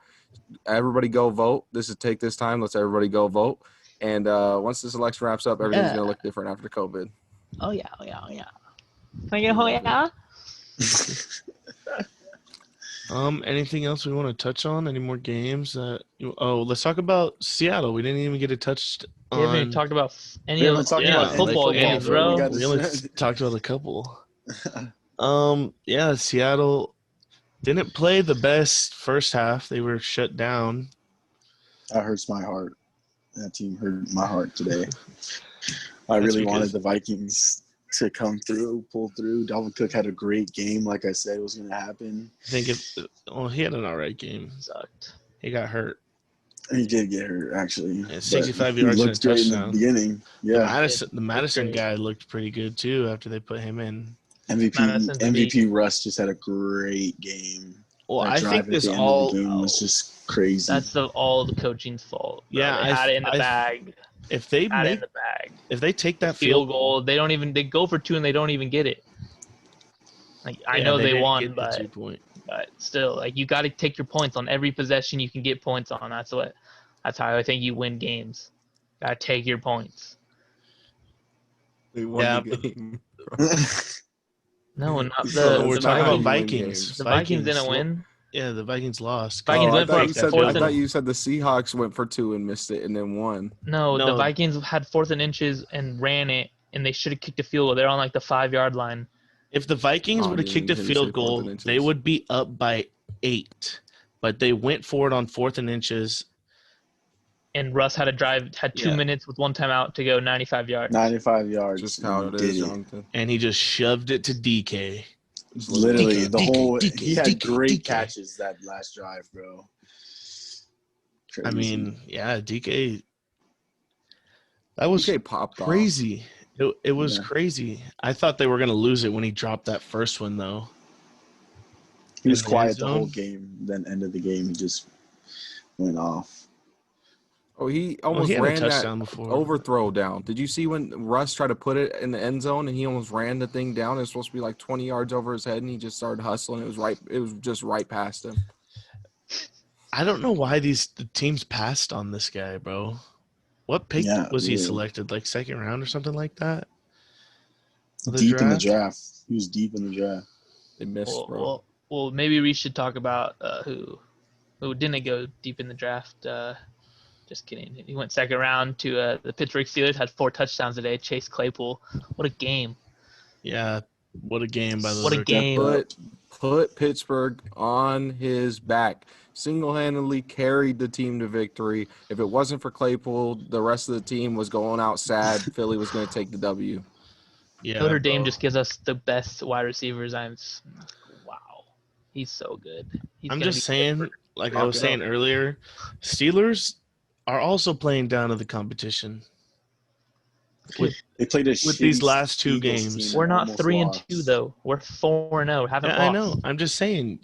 Everybody go vote. Take this time. Let's everybody go vote. And once this election wraps up, everything's gonna look different after COVID.
Oh yeah. Oh yeah.
Anything else we want to touch on? Any more games? Let's talk about Seattle. We didn't even get it touched
We haven't even
on.
talked about any
We
of
haven't talked
about any
football
football,
games,
bro.
bro.
We got
We only talked about a couple. Seattle didn't play the best first half. They were shut down.
That hurts my heart. That team hurt my heart today. I
That's
really
because-
wanted the Vikings to come through, pull through. Dalvin Cook had a great game, like I said, was going to happen.
I think he had an all right game.
Sucked.
He got hurt.
He did get hurt, actually.
Yeah,
but
65
he
yards and a
looked great in the
touchdown.
beginning. Yeah,
The Madison
great.
guy looked pretty good too after they put him in.
Madison's
MVP Russ just had a great game.
Well,
That
I
drive
think
at
this
the end
all.
of the game was just crazy.
That's all the coaching's fault. Bro.
Yeah,
they had it in the bag.
If they
Had it in the bag.
if they take that
Field goal, they go for 2 and they don't even get it. Like I know they
didn't
won,
get the
but
2 point.
still, like you got to take your points on every possession you can get points on. That's how I think you win games. Got to take your points.
They won
Yeah,
the game.
No, not
So
we're
the
talking about
Vikings.
Vikings.
The Vikings didn't win.
Yeah, the Vikings lost.
Vikings
I
went for
thought
like
you said
fourth
I
and-
thought you said the Seahawks went for 2 and missed it and then won.
No,
No.
the Vikings had 4th and inches and ran it, and they should have kicked a field goal. They're on like the 5-yard line.
If the Vikings
Oh,
would have
didn't
kicked a
hear you say
field
4th
goal,
and inches.
they would be up by 8. But they went for it on 4th and inches.
And Russ had 2
Yeah.
minutes with 1 timeout to go 95 yards.
95 yards.
Just how it
He
is,
did
Jonathan.
And he just shoved it to DK.
Literally,
DK,
he had
DK.
great catches that last drive, bro.
I
Crazy.
mean, yeah, DK. That was
DK popped off.
crazy. It was
Yeah.
crazy. I thought they were going to lose it when he dropped that first one, though.
He was
in the
quiet
end
the whole
zone.
game. Then end of the game, he just went off.
Oh, he
Well,
almost
he had a
ran that
touchdown before.
overthrow down. Did you see when Russ tried to put it in the end zone and he almost ran the thing down? It was supposed to be like 20 yards over his head and he just started hustling. It was just right past him.
I don't know why the teams passed on this guy, bro. What pick
Yeah,
was he
weird.
selected? Like 2nd round or something like that?
Deep in the draft. He was deep in the draft.
They missed, bro.
Well, maybe we should talk about who didn't go deep in the draft. Just kidding. He went 2nd round to the Pittsburgh Steelers. Had 4 touchdowns today. Chase Claypool. What a game!
Yeah, what a game by the
What a
rookie.
game!
Put Pittsburgh on his back. Single-handedly carried the team to victory. If it wasn't for Claypool, the rest of the team was going out sad. Philly was going to take the W.
Yeah,
Notre Dame
bro.
just gives us the best wide receivers. Wow, he's so good.
I'm just saying, like I
Rock
was
it
saying
up.
earlier, Steelers are also playing down to the competition.
They played a
With these
shitty
last 2
Eagles
games.
team
We're
and
not
almost
3-2
lost.
though. We're 4-0. Haven't
Yeah,
lost.
I know. I'm just saying,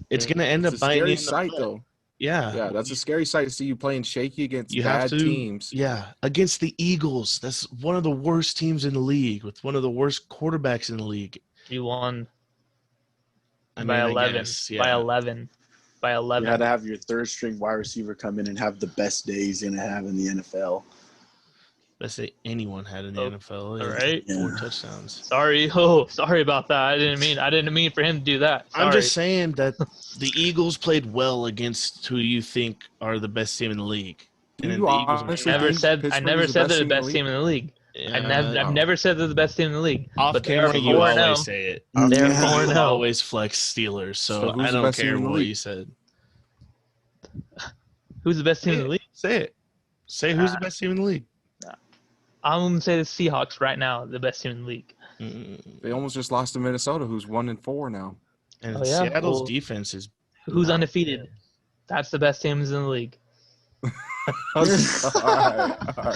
it's going to end
It's
up
a
biting you
scary
in the
sight,
butt.
though.
Yeah.
Yeah, that's a scary sight to see you playing shaky against
You have
bad
to,
teams.
yeah, against the Eagles. That's one of the worst teams in the league with one of the worst quarterbacks in the league.
You won
I
by
mean, I
11.
guess,
By
yeah.
11. By
You
11.
had to have your 3rd-string wide receiver come in and have the best day he's going to have in the NFL.
Best say anyone had in the
Oh,
NFL.
all right.
4
Yeah.
touchdowns.
Sorry about that. I didn't mean for him to do that. Sorry.
I'm just saying that the Eagles played well against who you think are the best team in the league.
Do
And then
you
the Eagles
honestly
went
I
think
never
Pittsburgh is
said they're the best team in the league.
Yeah,
I've never said they're the best team in the league.
off
but
camera,
they're
you
4-0.
always say it.
They're
Yeah.
4-0.
You always flex Steelers, so
So who's
I
the
don't
best team
care
in the
what
league?
you said.
Who's the best team in the league?
Say it. Say who's the best team in the league.
I'm gonna say the Seahawks right now, the best team in the league.
They almost just lost to Minnesota, who's 1-4 now.
And
Oh, yeah?
Seattle's
Well,
defense is
Who's
not
undefeated? That's the best teams in the league.
all right, bro.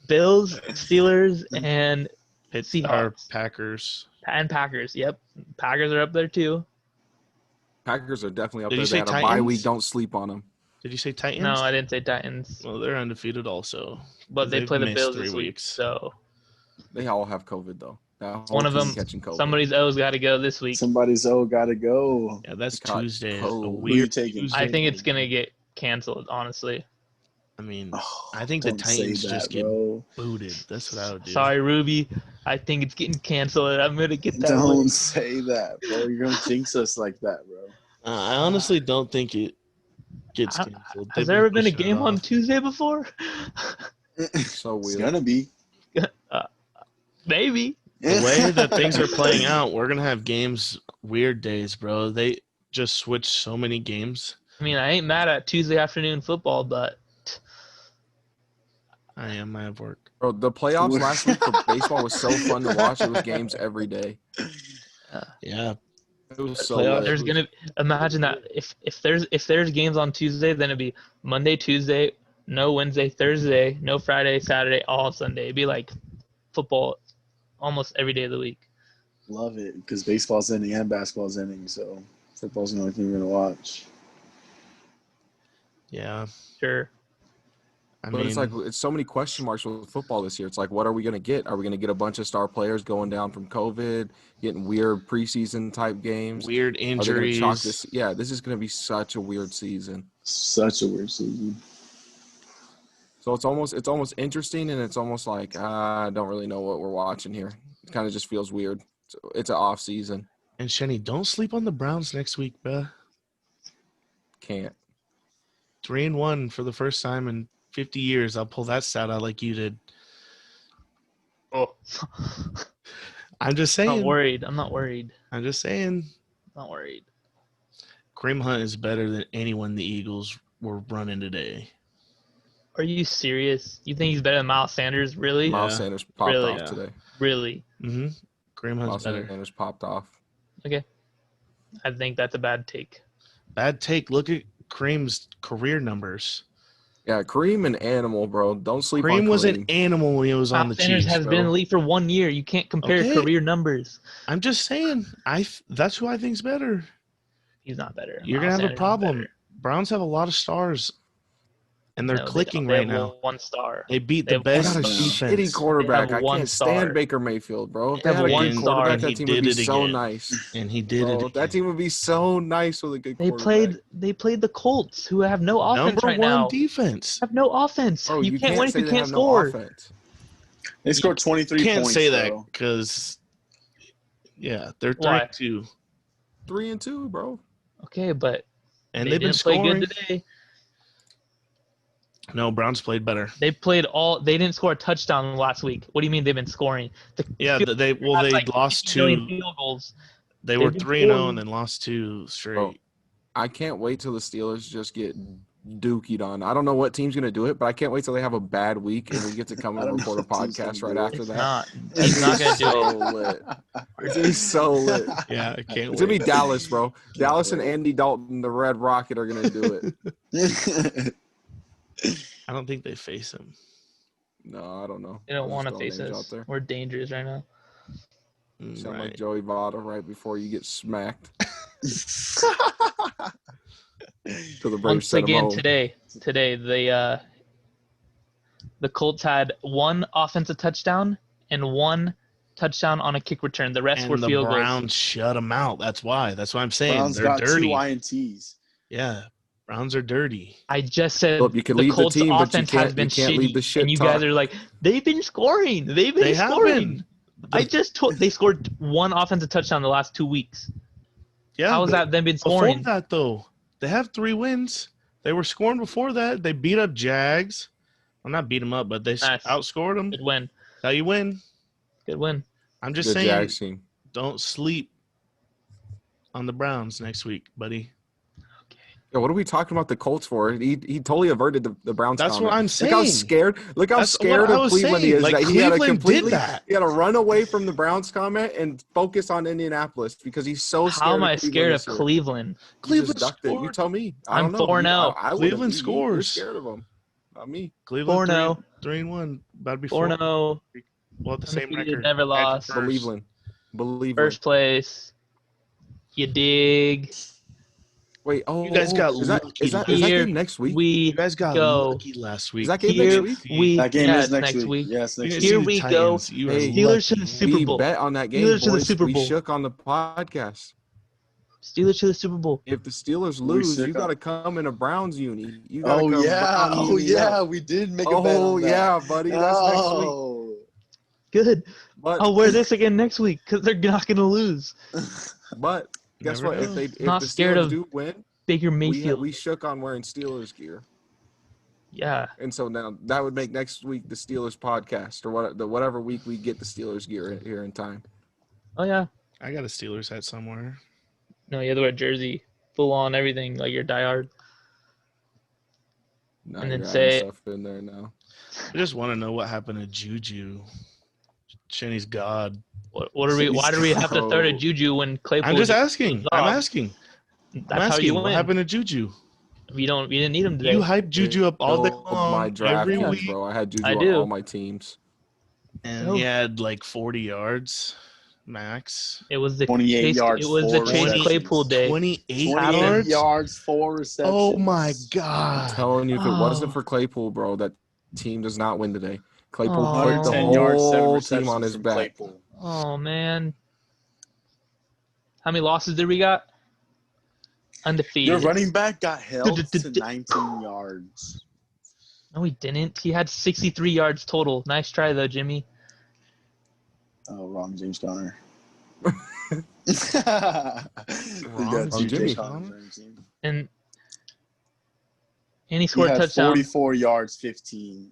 Bills, Steelers, and
Our
Seahawks
Packers.
Packers. Yep, Packers are up there too.
Packers are definitely up
Did
there.
you
They
say
had a bye
Titans?
week. Don't sleep on them.
Did you say Titans?
No, I didn't say Titans,
Well, they're undefeated also.
but they
They've
play the
missed
Bills
3
this week.
weeks.
So
They all have COVID, though. That whole
one of
team
them,
catching COVID.
somebody's O's got to go this week.
Somebody's gotta go.
Yeah, that's
They caught
Tuesday. A
cold.
Who you
weird
taking?
Tuesday.
I think it's gonna get canceled. Honestly,
I mean,
Oh,
I think the
don't say
Titans
that,
just get
bro.
booted. That's what I would do.
sorry, Ruby. I think it's getting canceled. I'm gonna get that.
Don't
win.
say that, bro. You're gonna jinx us like that, bro.
I honestly don't think it gets
I-
canceled.
Has
They've
there ever been a
pushing it
game on
off.
Tuesday before?
So
It's
weird.
gonna be.
Maybe.
The way that things are playing out, we're gonna have games weird days, bro. They just switched so many games.
I mean, I ain't mad at Tuesday afternoon football, but
I have work.
Bro, the playoffs last week for baseball was so fun to watch. It was games every day.
Yeah.
It was so
Playoffs.
lit.
There's gonna imagine that if there's games on Tuesday, then it'd be Monday, Tuesday, no Wednesday, Thursday, no Friday, Saturday, all Sunday. It'd be like football almost every day of the week.
Love it because baseball's ending and basketball's ending, so football's the only thing we're gonna watch.
Yeah.
Sure.
But it's like it's so many question marks with football this year. It's like, what are we going to get? Are we going to get a bunch of star players going down from COVID, getting weird preseason type games?
Weird
Are they going to chalk
injuries.
this? Yeah, this is going to be such a weird season.
Such a weird season.
So it's almost interesting, and it's almost like I don't really know what we're watching here. It kind of just feels weird. It's an off season.
And Shenny, don't sleep on the Browns next week, bruh.
Can't.
3-1 for the first time in 50 years. I'll pull that stat out like you did.
Oh,
I'm just
I'm
saying.
not worried. I'm not worried.
I'm just saying.
Not worried.
Kareem Hunt is better than anyone the Eagles were running today.
Are you serious? You think he's better than Miles Sanders? Really?
Miles
Yeah.
Sanders popped
Really?
off
Yeah.
today.
Really?
Mm-hmm. Kareem Hunt's
Miles
better.
Sanders popped off.
Okay. I think that's a bad take.
Bad take. Look at Kareem's career numbers.
Yeah, Kareem an animal, bro. Don't sleep on
Kareem
Kareem.
was an animal when he was on the
Miles Sanders
Chiefs,
has
bro.
been in the league for 1 year. You can't compare
Okay.
career numbers.
I'm just saying. That's who I think's better.
He's not better.
You're
Miles
gonna have
Sanders
a
is
problem.
better.
Browns have a lot of stars, and they're
No, they
clicking
don't. They
right
have
now.
one star.
They beat
They
the
have
They
best
got a
Yeah.
shitty
defense.
quarterback.
They have
I
one
can't
star.
stand Baker Mayfield, bro. If
They
they
have
had a
one
good
And
quarterback,
star.
that team
he
would be
did it
so
again.
nice.
And he did
Bro,
it again.
that team would be so nice with a good
They
quarterback.
played the Colts, who have no offense
Number
right
one
now.
defense.
Have no offense.
Bro,
you can't win if
say
you
they
can't
have
score.
no offense.
They scored 23
Can't
points.
say that
though.
because, yeah, they're
Why?
3-2,
3-2, bro.
Okay, but
and
they
they've been
didn't play
scoring.
good today.
No, Browns played better.
They didn't score a touchdown last week. What do you mean they've been scoring?
Yeah,
field
they
has, like,
lost
50 million
two.
field goals.
They
They've
were
been
3-0
scoring.
and then lost two straight.
Bro, I can't wait till the Steelers just get dookied on. I don't know what team's gonna do it, but I can't wait till they have a bad week and we get to come
I
and
don't
record a
know what team's
podcast
gonna
right
do it.
after
It's
that.
not.
It's
He's not gonna do
so
it.
lit. It's gonna be so lit.
Yeah, I can't
It's gonna be
wait.
Dallas, bro.
Can't
Dallas and
wait.
Andy Dalton, the Red Rocket, are gonna do it.
I don't think they face him.
No, I don't know.
They don't
I'm just
want to
throwing
face
names
us.
out there.
We're dangerous right now.
Sound
Right.
like Joey Votto right before you get smacked. Till the Braves
Once
sent him
again,
home.
today, the Colts had one offensive touchdown and one touchdown on a kick return. The rest were
And the
field goals.
Browns shut them out. That's why. That's why I'm saying
Browns
they're
got
dirty.
2 INTs.
Yeah, Browns are dirty.
I just said
Philip, you can
the
lead the
Colts
team, but you
offense has been
can't lead
shitty,
the shit
and you
talk.
guys are like, they've been scoring. They've been
They
scoring.
haven't.
They scored one offensive touchdown the last 2 weeks.
Yeah.
How is
but
that them been
Before
scoring?
that, though, they have 3 wins. They were scoring before that. They beat up Jags. Well, not beat them up, but they
Nice.
outscored them.
Good win.
How you win?
Good win.
I'm just
Good
saying,
Jags team.
don't sleep on the Browns next week, buddy.
Yeah, what are we talking about the Colts for? He totally averted the Browns.
That's
comment.
what I'm
Look how
saying.
scared. Look how
That's
scared
what I
of
was
Cleveland he
saying.
is.
Like,
That he had a
Cleveland did
completely.
that.
He had to run away from the Browns comment and focus on Indianapolis because he's so scared.
How am I
of Cleveland
scared
this
of
year.
Cleveland?
You just
Cleveland
ducked it. You
scored.
tell me. I
I'm
don't know.
4-0.
I wouldn't
Cleveland
be.
scores.
You're scared of them. Not me.
Cleveland
4-0.
3-1. About to be
4-0.
4. We'll have the same
Undefeated,
record.
never
Tied for
lost.
first.
Believe.
First place. You dig?
Wait. Oh,
You guys got
is that
lucky.
is that
Here
game next week?
we
You guys got
go.
lucky last week.
Is that game
Here
next week?
we
That game
yeah,
is
it's
next week. Yes,
You
next
guys
week.
Here
see the
we
Titans.
go.
You are
Hey,
Steelers to
lucky.
the Super
We
Bowl.
bet on that game,
Steelers to the
boys.
Super
We
Bowl.
shook on the podcast.
Steelers to the Super Bowl.
If the Steelers
We
lose,
shook
you
on-
got to come in a Browns uni. You got to
Oh
come
yeah.
Brown
Oh
uni
yeah.
up.
We did make a bet
Oh
on that.
yeah, buddy. That's next week.
Oh.
Good.
But
I'll wear this again next week because they're not going to lose.
but guess
Never
what?
know.
If
Not
the
scared
Steelers
of
do win,
Baker
we
Mayfield.
shook on wearing Steelers gear,
Yeah.
and so now that would make next week the Steelers podcast or whatever week we get the Steelers gear here in time.
Oh, yeah.
I got a Steelers hat somewhere.
No, you have to wear a jersey. Full on everything. Like you're diehard.
Now
And then
you're adding
say-
stuff in there now.
I just want to know what happened to Juju. Shenny's god.
What are we? Why do we have to throw to Juju when Claypool?
I'm just
did
asking.
his
I'm
job?
asking.
That's how you
What
win.
happened to Juju?
You didn't need him today.
You hype Juju up all day
Killed
long,
my draft
every
teams,
week,
bro. I had Juju
I
on
do.
all my teams.
and
No.
he had like 40 yards max.
It was the
28
Chase,
yards,
It was
4
the Chase
receptions.
Claypool day.
28
28
yards.
yards, 4 receptions.
Oh my
I'm
god!
telling you, if it wasn't
Oh.
for Claypool, bro, that team does not win today. Claypool
Oh.
put the
110 yards, 7
whole
receptions
team on his
from
back.
Claypool.
Oh man. How many losses did we got? Undefeated.
Your running back got held to 19 yards.
No, he didn't. He had 63 yards total. Nice try though, Jimmy.
Oh, wrong James Conner.
Wrong
Jimmy.
And he
He
scored a
had
touchdown.
44 yards, 15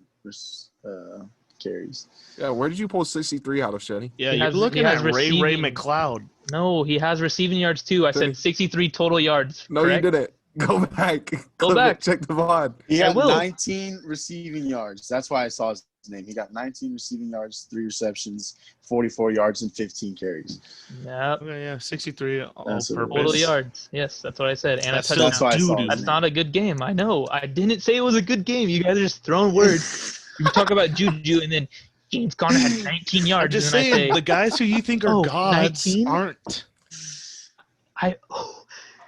carries.
Yeah, where did you pull 63 out of, Shetty?
Yeah,
He
you're
has-
looking
he
at
has
Ray
receiving.
McLeod.
No, he has receiving yards too. I
Did
said
he?
63 total yards.
No,
correct?
you didn't. Go back.
Go
Clip
back.
It. Check the VOD.
He
I
had
will.
19 receiving yards. That's why I saw his name. He got 19 receiving yards, 3 receptions, 44 yards, and 15 carries.
Yep.
Okay, yeah, 63 all
That's what it
purpose.
was.
Total yards. Yes, that's what I said. And
That's
a
still
That's why I
touchdown.
saw
doo-doo.
his
That's
name.
not a good game. I know. I didn't say it was a good game. You guys are just throwing words. You talk about Juju and then James Conner had 19 yards.
I'm just
and then
saying,
I
the guys who you think are
Oh,
gods
19?
aren't.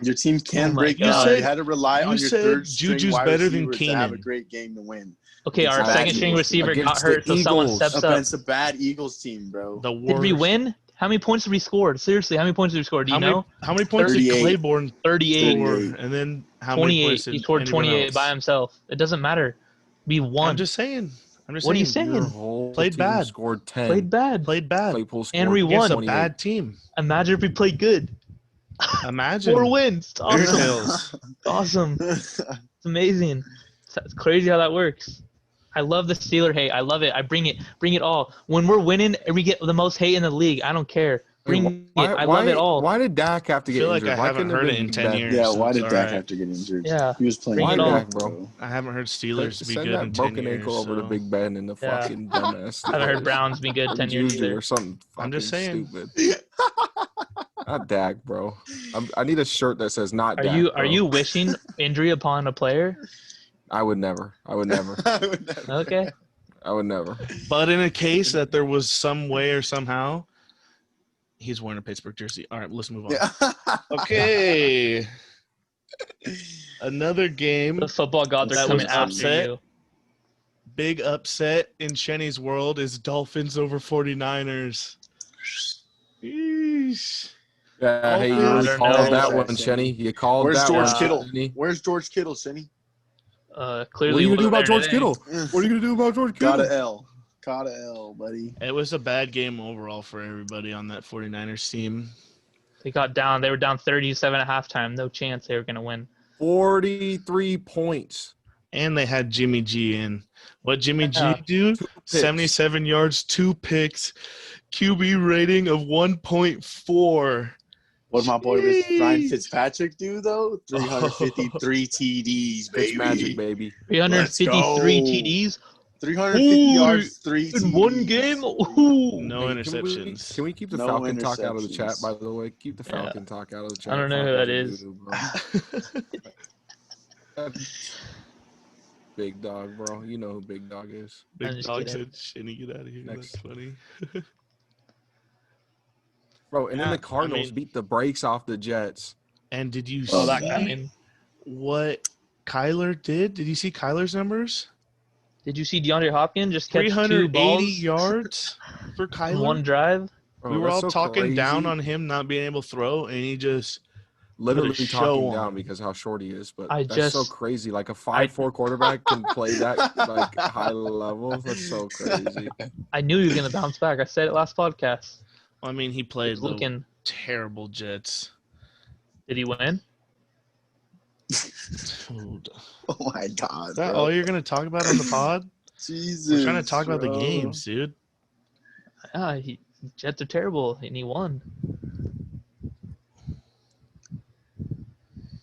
Your team can
Oh my
break
God.
down.
You
You had to rely
you
on your
said
third string
Juju's
wide
better than
receiver to have a
Keenan.
great game to win.
Okay, our
It's a bad
second string
Eagles
receiver
team.
got
Against the
hurt, so someone
Eagles.
steps up.
Against a bad Eagles team, bro.
The worst.
Did we win? How many points did we score? Seriously, how many points did we score? Do you know?
How many points did
38.
Claiborne
38.
score?
38.
And then how many
28.
points
He
did
scored
anyone
28
else?
by himself. It doesn't matter. We won.
I'm just saying.
What are you saying?
Your whole
Played
team
bad.
scored 10.
Played bad.
Played bad.
Claypool scored
And we
Against
won.
a
28.
bad team.
Imagine if we played good.
Imagine.
4 wins. It's
Fairy
awesome.
tales.
Awesome. It's amazing. It's crazy how that works. I love the Steeler hate. I love it. I bring it. Bring it all. When we're winning, we get the most hate in the league. I don't care. Bring it. I love it all.
Why did Dak have to
I
get
feel like
injured?
I
Why
haven't
couldn't
heard
have
it in
been
10
Ben?
years.
Yeah,
so
why
it's
did
all
Dak
right.
have to get injured?
Yeah.
He was playing
Bring
Why
it
good,
all.
Dak, bro?
I haven't heard Steelers be
Send
good
that
in 10
broken
years.
ankle over to
So.
Big Ben and the
Yeah.
fucking dumbass.
I haven't heard
Steelers.
Browns be good
Or
10 years
Juju
either.
or something fucking
I'm just saying.
stupid. Not Dak, bro. I need a shirt that says "Not
Are
Dak."
you
bro.
wishing injury upon a player?
I would never. I would never.
Okay.
I would never.
But in a case that there was some way or somehow, he's wearing a Pittsburgh jersey. All right, let's move on.
Yeah.
Okay. Another game.
The football gods are
That
coming
was
after
upset.
you.
Big upset in Shenny's world is Dolphins over 49ers. Yeesh.
Yeah, hey, you
I
really
don't
called
know.
that one, Shenny. You called
Where's
that
George
one,
Kittle?
Shenny.
Where's George Kittle, Shenny?
What
Clearly,
are you gonna do
wasn't
about George
there today.
Kittle? What are you gonna do about George Kittle?
Got a L. Caught a L, buddy.
It was a bad game overall for everybody on that 49ers team.
They got down. They were down 37 at halftime. No chance they were going to win.
43 points.
And they had Jimmy G in. What Jimmy
Yeah.
G do?
2 picks.
77 yards, 2 picks, QB rating of 1.4.
What my boy
Jeez.
Ryan Fitzpatrick do though? 353 TDs, baby.
It's magic, baby.
353
Let's go.
TDs
350
Ooh,
yards, 3
in
TDs.
one game. Ooh.
No
Hey,
interceptions.
Can we keep the
No
Falcon talk out of the chat,
interceptions.
by the way? Keep the
Yeah.
Falcon talk out of the chat.
I don't know who that
Falcons
is.
are doo-doo, bro. Big dog, bro. You know who Big Dog is.
I'm
Big
just
dog
kidding.
said, Shinny, get out of here.
Next.
That's funny.
Bro, and then
Yeah,
the Cardinals
I mean-
beat the brakes off the Jets.
And did you
Oh,
Well,
see
that, I mean,
what Kyler did? Did you see Kyler's numbers?
did you see DeAndre Hopkins just catch 2
380
balls
yards for
in
Kyler.
one drive?
Bro,
We were
that's
all
so
talking down
crazy.
on him not being able to throw, and he just
Literally
show
talking
on
down
him.
because how short he is. But
I
that's so
just-
crazy. Like a 5'4" quarterback can play that like high level. That's so crazy.
I knew he was going to bounce back. I said it last podcast.
I mean, he
He
played
was
the
looking.
terrible Jets.
Did he win?
Dude.
Oh my god.
Is that
bro.
all you're gonna talk about on the pod?
Jesus.
We're trying to talk about the
bro.
games, dude.
Yeah, Jets are terrible, and he won.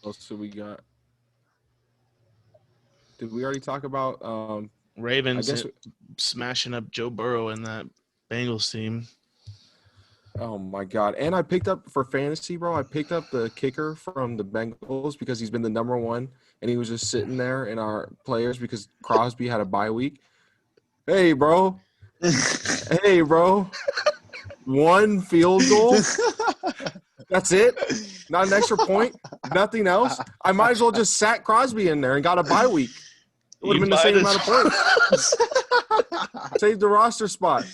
What else do we got? Did we already talk about?
Ravens
I guess.
smashing up Joe Burrow in that Bengals team.
Oh my God! And I picked up for fantasy, bro. I picked up the kicker from the Bengals because he's been the number one, and he was just sitting there in our players because Crosby had a bye week. Hey, bro. Hey, bro. One field goal. That's it. Not an extra point. Nothing else. I might as well just sat Crosby in there and got a bye week. It would have been the same amount of points. Saved the roster spot.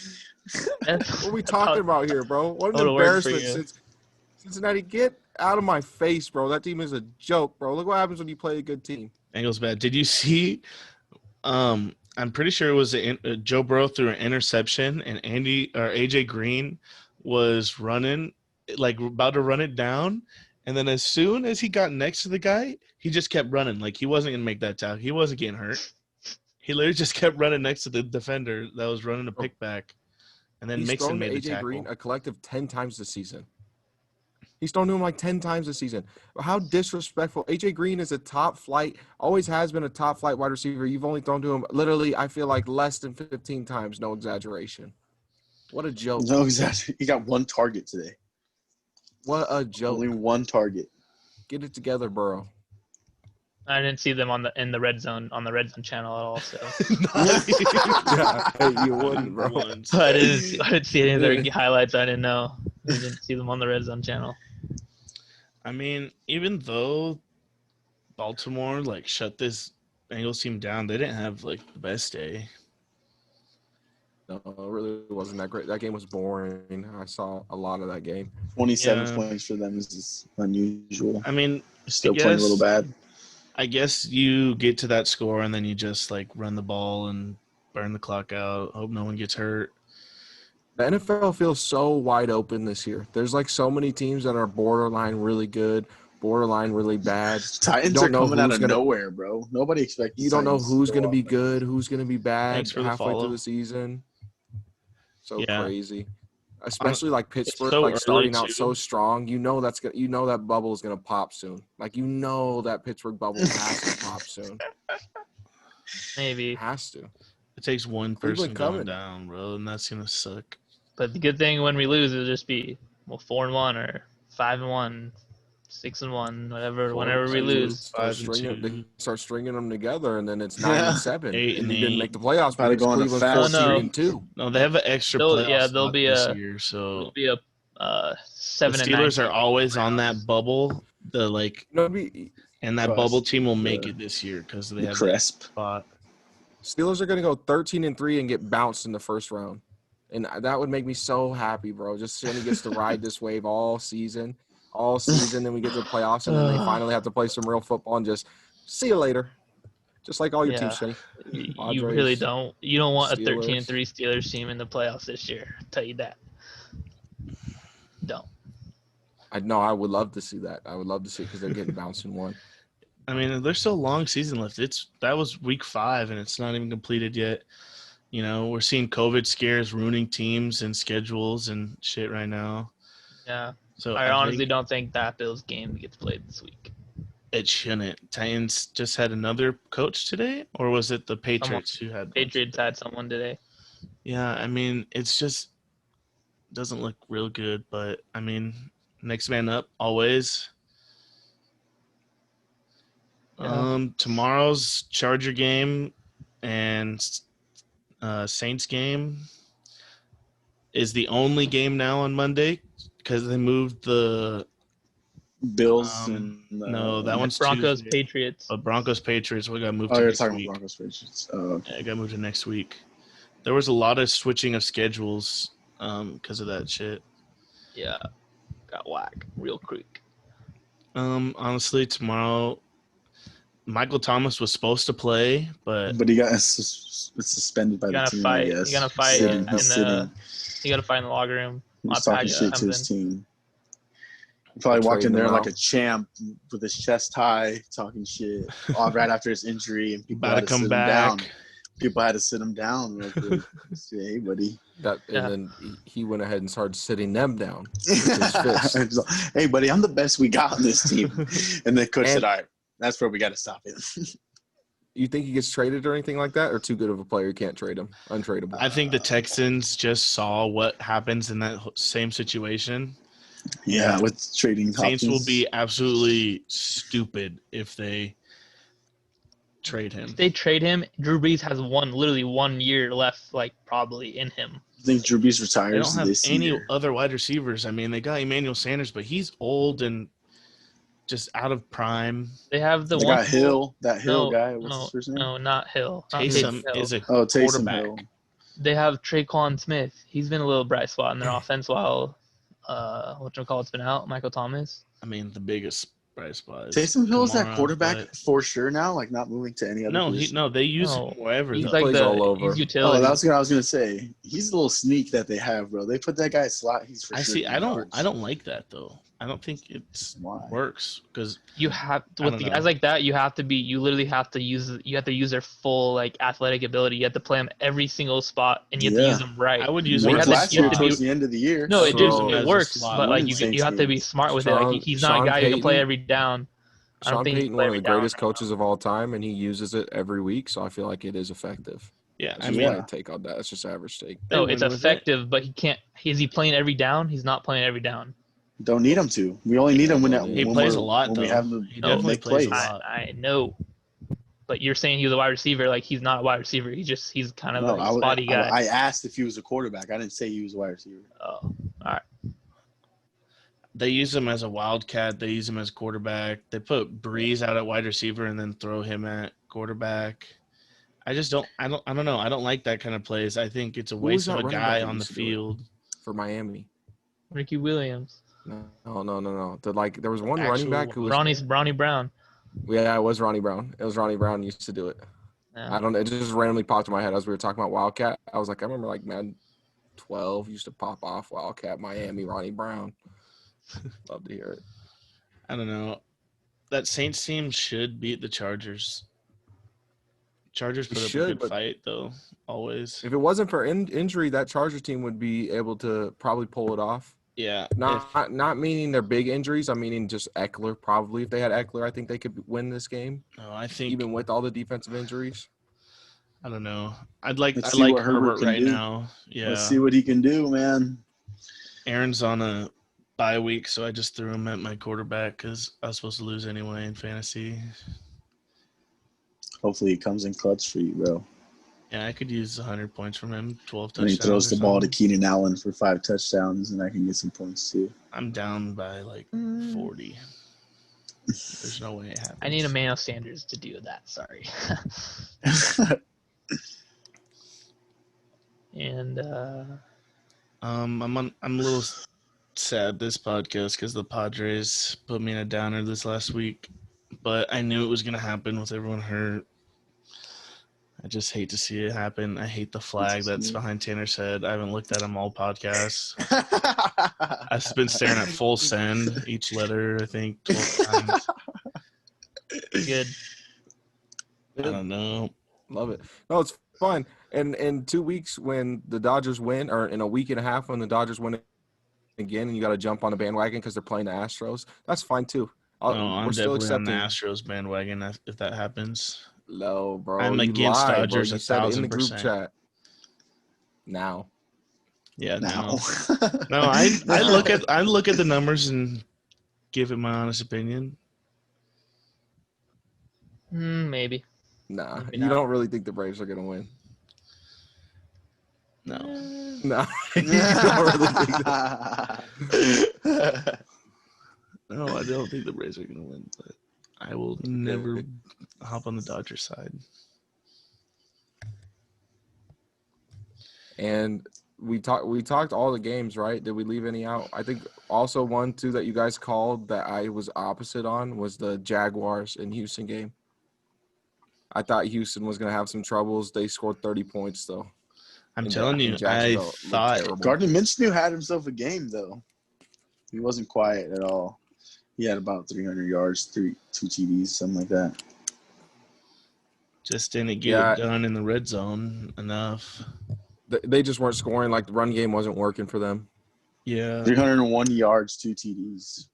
What are we talking about here, bro? What an embarrassment. Cincinnati, get out of my face, bro. That team is a joke, bro. Look what happens when you play a good team.
Bengals bad. Did you see? I'm pretty sure it was Joe Burrow threw an interception, and AJ Green was running, like about to run it down, and then as soon as he got next to the guy, he just kept running. Like he wasn't gonna make that tackle. He wasn't getting hurt. He literally just kept running next to the defender that was running a pick back, and then
He's
Mixon
thrown to
made the
AJ
tackle.
Green a collective 10 times this season. He's thrown to him like 10 times this season. How disrespectful. AJ Green is a top flight, always has been a top flight wide receiver. You've only thrown to him literally, I feel like, less than 15 times. No exaggeration. What a joke.
No, exactly. He got one target today.
What a joke.
Only one target.
Get it together, Burrow.
I didn't see them on the red zone channel at all. So
Yeah, you wouldn't, bro.
I didn't see any of their highlights. I didn't know. I didn't see them on the red zone channel.
I mean, even though Baltimore like shut this Bengals team down, they didn't have like the best day.
No, it really wasn't that great. That game was boring. I saw a lot of that game.
27 points for them is unusual.
I mean,
Still playing a little bad.
I guess you get to that score and then you just like run the ball and burn the clock out. Hope no one gets hurt.
The NFL feels so wide open this year. There's like so many teams that are borderline really good, borderline really bad.
Titans are coming out of nowhere, bro. Nobody expects.
You don't know who's going to be good, who's going to be bad halfway through the season. So crazy. Especially like Pittsburgh,
so
like starting out
too.
so strong. You know that bubble is going to pop soon. Like you know that Pittsburgh bubble has to pop soon.
Maybe
it has to.
It taktakes one person going down, bro, and that's gonna suck.
But the good thing when we lose it'll just be 4-1 or 5-1, 6-1, whatever. Whenever we lose,
start stringing them together, and then it's 9-7, and you didn't make the playoffs.
Probably going to fast.
3-2.
No, they have an extra playoff.
Yeah, there'll be
this year, so
it'll be a 7
the
and 9.
Steelers are always on that bubble. And that bubble team will make it this year because they have a spot.
Steelers are going to go 13-3 and get bounced in the first round. And that would make me so happy, bro. Just Shenny gets to ride this wave all season. Then we get to the playoffs, and then they finally have to play some real football and just see you later. Just like all your teams, Shenny.
You really don't. You don't want a 13-3 Steelers team in the playoffs this year. I'll tell you that. Don't.
I would love to see that. I would love to see it because they're getting bounced in one.
I mean, there's still a long season left. That was week 5, and it's not even completed yet. You know, we're seeing COVID scares ruining teams and schedules and shit right now.
Yeah.
So
I honestly don't think that Bills game gets played this week.
It shouldn't. Titans just had another coach today, or was it the Patriots who had?
Patriots had someone today.
Yeah, I mean, it's just doesn't look real good. But I mean, next man up always.
Yeah.
Tomorrow's Charger game and Saints game is the only game now on Monday because they moved the
Bills and
no, that one's
Broncos
Tuesday.
Patriots.
Broncos Patriots. We got moved.
Oh,
to
you're
next
talking
week.
about Broncos Patriots.
Yeah, it got moved to next week. There was a lot of switching of schedules because of that shit.
Yeah, got whacked real quick.
Honestly, tomorrow, Michael Thomas was supposed to play, but
he got suspended by the team. I guess.
You gotta fight
You
gotta fight in the locker room.
He's talking shit to his team. He probably walked in there like a champ with his chest high, talking shit. Right after his injury, and people had to sit him down. People had to sit him down real quick. Say, hey, buddy.
And then he went ahead and started sitting them down with his fist.
Hey, buddy, I'm the best we got on this team. And the coach said, all right, that's where we got to stop him.
You think he gets traded or anything like that, or too good of a player you can't trade him? Untradeable.
I think the Texans just saw what happens in that same situation.
Yeah,
And
with trading
Saints will
Hopkins.
be absolutely stupid if they trade him.
If they trade him, Drew Brees has literally 1 year left, like probably in him.
I think Drew Brees
They
retires
don't have
this
any
year.
other wide receivers. I mean, they got Emmanuel Sanders, but he's old and just out of prime.
They have the
They
one
got Hill, that Hill
no,
guy. What's his first name?
No, not Hill. Not
Taysom
Hill.
is a
Oh, Taysom
quarterback.
Hill.
They have Traquan Smith. He's been a little bright spot in their offense while whatchamacallit's been out. Michael Thomas.
I mean, the biggest bright spot is
Taysom Hill's that
Kamara,
quarterback
but-
for sure now, like not moving to any other
No,
position.
they use
No,
him wherever.
He's
though.
like
plays all over.
he's
Oh,
utility.
that's what I was gonna say. He's a little sneak that they have, bro. They put that guy slot. He's for
I
sure.
see.
getting yards.
I don't like that though. I don't think it's
Why?
works because
You have
I
with
don't
the
know.
guys like that. You literally have to use their full like athletic ability. You have to play them every single spot, and you have to use them right.
I would use
So
him
you
Worked
as
have
a
to-
last year
you have to
slot.
towards the end of the year.
No, it
use him
it
as a
works,
slot.
but like
Winning
you
Saints
have to be
games.
smart with it. Like he's not a
Sean
guy who can play
Payton-
every down. I don't
Sean
think he can
Payton,
play
one of the
every down
greatest
right now.
coaches of all time, and he uses it every week, so I feel like it is effective.
Yeah,
That's
I
just
mean,
my take on that. It's just average take.
they
No,
win
it's
with it.
effective, but he can't. Is he playing every down? He's not playing every down.
Don't need him to. We only need him when
He
when
plays
we're-
a lot
when we
though.
have him
He
No,
definitely
make
plays a
plays.
lot.
I know, but you're saying he was a wide receiver. Like he's not a wide receiver. He's kind of
No,
a spotty guy.
I asked if he was a quarterback. I didn't say he was a wide receiver.
Oh, all right.
They use him as a wildcat. They use him as quarterback. They put Breeze out at wide receiver and then throw him at quarterback. I just don't. I don't know. I don't like that kind of plays. I think it's a
was
waste
that
of a
running
guy
back that
on the
used to do it?
field.
For Miami.
Ricky Williams,
No. There was one
Actual
running back who was
Ronnie Brown.
Yeah, it was Ronnie Brown. It was Ronnie Brown used to do it.
Yeah.
I don't know. It just randomly popped in my head as we were talking about Wildcat. I was like, I remember like Madden 12 used to pop off Wildcat Miami, Ronnie Brown. Love to hear it.
I don't know. That Saints team should beat the Chargers. Chargers put up a
should,
good
but-
fight though. Always.
If it wasn't for injury, that Chargers team would be able to probably pull it off.
Yeah.
Not meaning they're big injuries. I'm meaning just Eckler. Probably if they had Eckler, I think they could win this game,
No, I think
even with all the defensive injuries.
I don't know. I
Let's
like
see what Herbert
Herbert
can
right
do.
now. Yeah.
Let's see what he can do, man.
Aaron's on a bye week, so I just threw him at my quarterback because I was supposed to lose anyway in fantasy.
Hopefully he comes in clutch for you, bro.
Yeah, I could use 100 points from him, 12
And he
touchdowns.
throws
or
the ball to
something.
Keenan Allen for 5 touchdowns, and I can get some points too.
I'm down by like 40. There's no way it happens.
I need Emmanuel Sanders to do that. Sorry. And
I'm a little sad this podcast because the Padres put me in a downer this last week, but I knew it was gonna happen with everyone hurt. I just hate to see it happen. I hate the flag that's behind Tanner's head. I haven't looked at them all podcasts. I've been staring at full send each letter, I think, 12 times.
good.
I don't know.
Love it. No, it's fun. And in 2 weeks when the Dodgers win, or in a week and a half when the Dodgers win again, and you got to jump on the bandwagon because they're playing the Astros, that's fine too.
No, I'm
We're still
definitely on the
accepting.
Astros bandwagon if that happens.
Low, bro.
I'm
You
against
lied,
Dodgers
bro. You said it in the group
1,000%.
chat. Now.
Yeah,
now.
no. I look at the numbers and give it my honest opinion.
Maybe.
Nah,
Maybe
you
not.
don't really think the Braves are gonna win.
No.
Nah, you don't really think that.
No, I don't think the Braves are going to win, but I will never hop on the Dodgers side.
And we talked all the games, right? Did we leave any out? I think also one too that you guys called that I was opposite on was the Jaguars and Houston game. I thought Houston was gonna have some troubles. They scored 30 points though.
I'm
And
telling you, I
Jacksonville looked
thought
terrible.
Gardner Minshew had himself a game, though. He wasn't quiet at all. He had about 300 yards, 2 TDs, something like that.
just didn't get
Yeah.
it done in the red zone enough.
They just weren't scoring. Like the run game wasn't working for them.
Yeah.
301 yards, 2 TDs.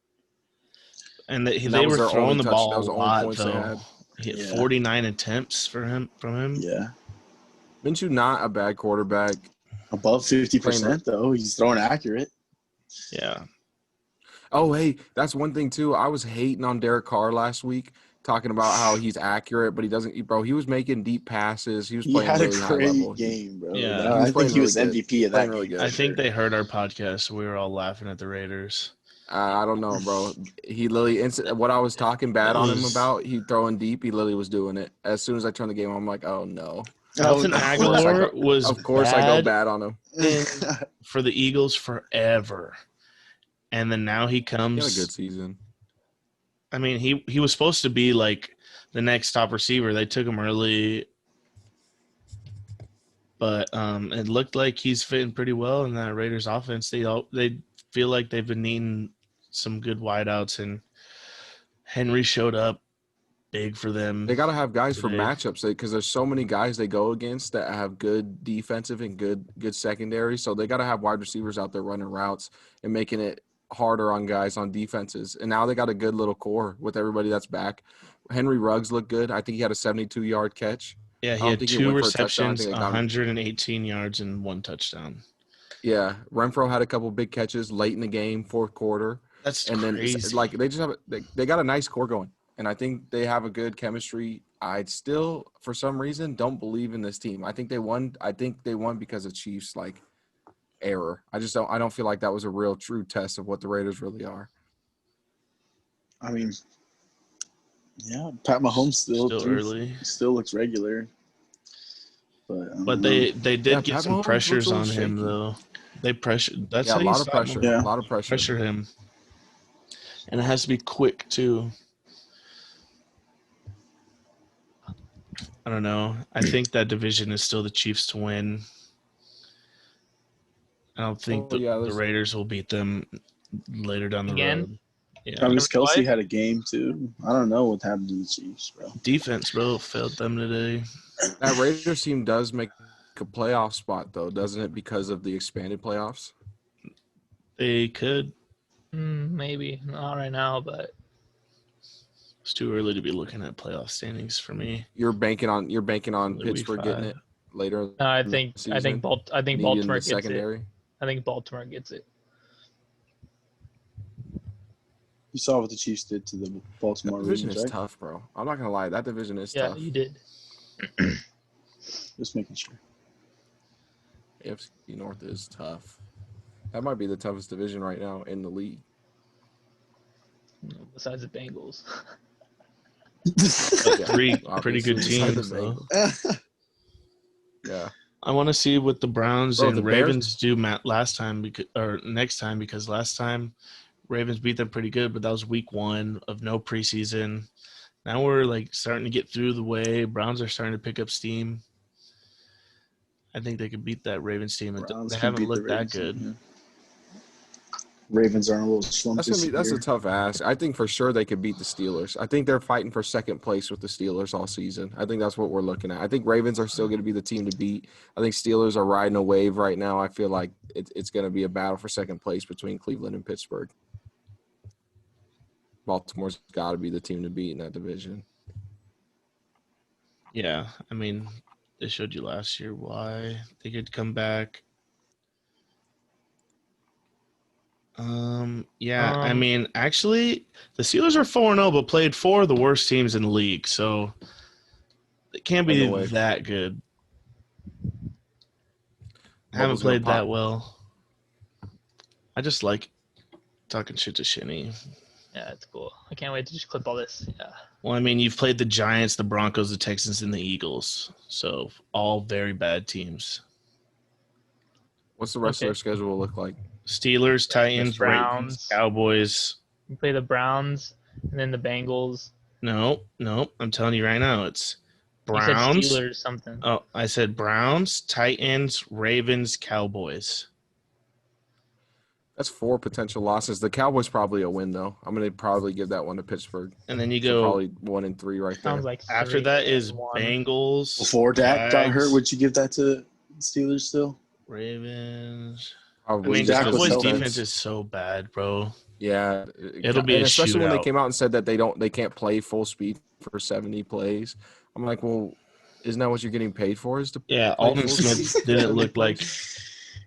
And they
that was
were
their
throwing
only
the
touch-
ball
that was
a
the only
lot,
points they
though.
had.
He hit
Yeah.
49 attempts from him.
Yeah.
Minshew not a bad quarterback.
Above 50%, though. He's throwing accurate.
Yeah.
Oh, hey, that's one thing, too. I was hating on Derek Carr last week, talking about how he's accurate, but he doesn't – bro, he was making deep passes. He was
He
playing
had
really
a
high level.
great game, bro.
Yeah.
I think
playing
he was
really good.
MVP of that
Playing
game.
really good.
I think they heard our podcast, so we were all laughing at the Raiders.
I don't know, bro. He literally what I was talking bad on him about, he throwing deep, he literally was doing it. As soon as I turned the game on, I'm like, oh, no.
Nelson
no.
Aguilar was
Of course I go
bad
bad on him.
for the Eagles forever. And then now he
He had a good
comes.
season.
I mean, he was supposed to be like the next top receiver. They took him early, but it looked like he's fitting pretty well in that Raiders offense. They feel like they've been needing some good wideouts, and Henry showed up big for them.
They got to have guys for
today.
matchups because there's so many guys they go against that have good defensive and good secondary. So they got to have wide receivers out there running routes and making it harder on guys on defenses. And now they got a good little core with everybody that's back. Henry Ruggs looked good. I think he had a 72-yard catch.
Yeah,
I
he
don't
had
think he
2
went for a touchdown. I
receptions,
think they got him.
118 yards, and 1 touchdown.
Yeah, Renfro had a couple big catches late in the game, fourth quarter.
That's
And
crazy.
then like they just have they got a nice core going. And I think they have a good chemistry. I still, for some reason, don't believe in this team. I think they won. I think they won because of Chiefs error. I don't feel like that was a real true test of what the Raiders really are.
I mean, yeah, Pat Mahomes still looks regular.
But they did get
Pat
some
Mahomes
pressures
looks
on
a little
him
shaky.
though. They pressured. That's
Yeah,
how
a
you
lot of
stop
pressure.
him.
Yeah.
A lot of pressure.
Pressure him, and it has to be quick too. I don't know. I think that division is still the Chiefs to win. I don't think the Raiders will beat them later down the
Again?
road. Yeah,
Travis Kelce had a game too. I don't know what happened to the Chiefs, bro.
defense, bro, failed them today.
That Raiders team does make a playoff spot though, doesn't it? Because of the expanded playoffs.
They could.
Maybe not right now, but
It's too early to be looking at playoff standings for me.
You're banking on
Only week
Pittsburgh getting
5.
it later.
no, I think Baltimore gets
secondary.
it. I think Baltimore gets it.
You saw what the Chiefs did to the Baltimore
That division
Ravens,
is
right?
tough, bro. I'm not gonna lie. That division is
Yeah,
tough.
you did.
Just making sure.
AFC North is tough. That might be the toughest division right now in the league.
Besides the Bengals.
But 3 pretty good
Obviously,
teams, though.
Yeah.
I want to see what the Browns
Bro,
and
the Bears-
Ravens do next time because last time Ravens beat them pretty good, but that was week 1 of no preseason. Now we're starting to get through the way. Browns are starting to pick up steam. I think they could beat that Ravens team.
Browns
They
can
haven't
beat the
looked that
Ravens
good.
team, yeah. Ravens are in a little slump
That's a tough ask. I think for sure they could beat the Steelers. I think they're fighting for second place with the Steelers all season. I think that's what we're looking at. I think Ravens are still going to be the team to beat. I think Steelers are riding a wave right now. I feel like it's going to be a battle for second place between Cleveland and Pittsburgh. Baltimore's got to be the team to beat in that division.
Yeah, I mean, they showed you last year why they could come back. I mean, actually, the Steelers are 4-0, but played 4 of the worst teams in the league, so it can't be that good. Haven't played that well. I just like talking shit to Shinny.
Yeah, it's cool. I can't wait to just clip all this. Yeah.
Well, I mean, you've played the Giants, the Broncos, the Texans, and the Eagles, so all very bad teams.
What's the rest of their schedule look like?
Steelers, Titans,
Browns,
Ravens, Cowboys.
You play the Browns and then the Bengals.
No. I'm telling you right now, it's Browns.
You said Steelers something.
Oh, I said Browns, Titans, Ravens, Cowboys.
That's 4 potential losses. The Cowboys probably a win though. I'm going to probably give that one to Pittsburgh.
And then you
So
go
probably 1-3 right there.
Sounds like
after that is
3-1.
Bengals.
Before Dak got hurt, would you give that to Steelers still?
Ravens.
Probably
I mean,
Dak
the
was
Cowboys
healthy.
defense is so bad, bro.
Yeah,
It'll be
and
a
especially when they
shootout.
came out and said that they can't play full speed for 70 plays. I'm like, well, isn't that what you're getting paid for? Is to
Yeah,
play
Alden
full
Smith
speed for
didn't
70
look like.
plays?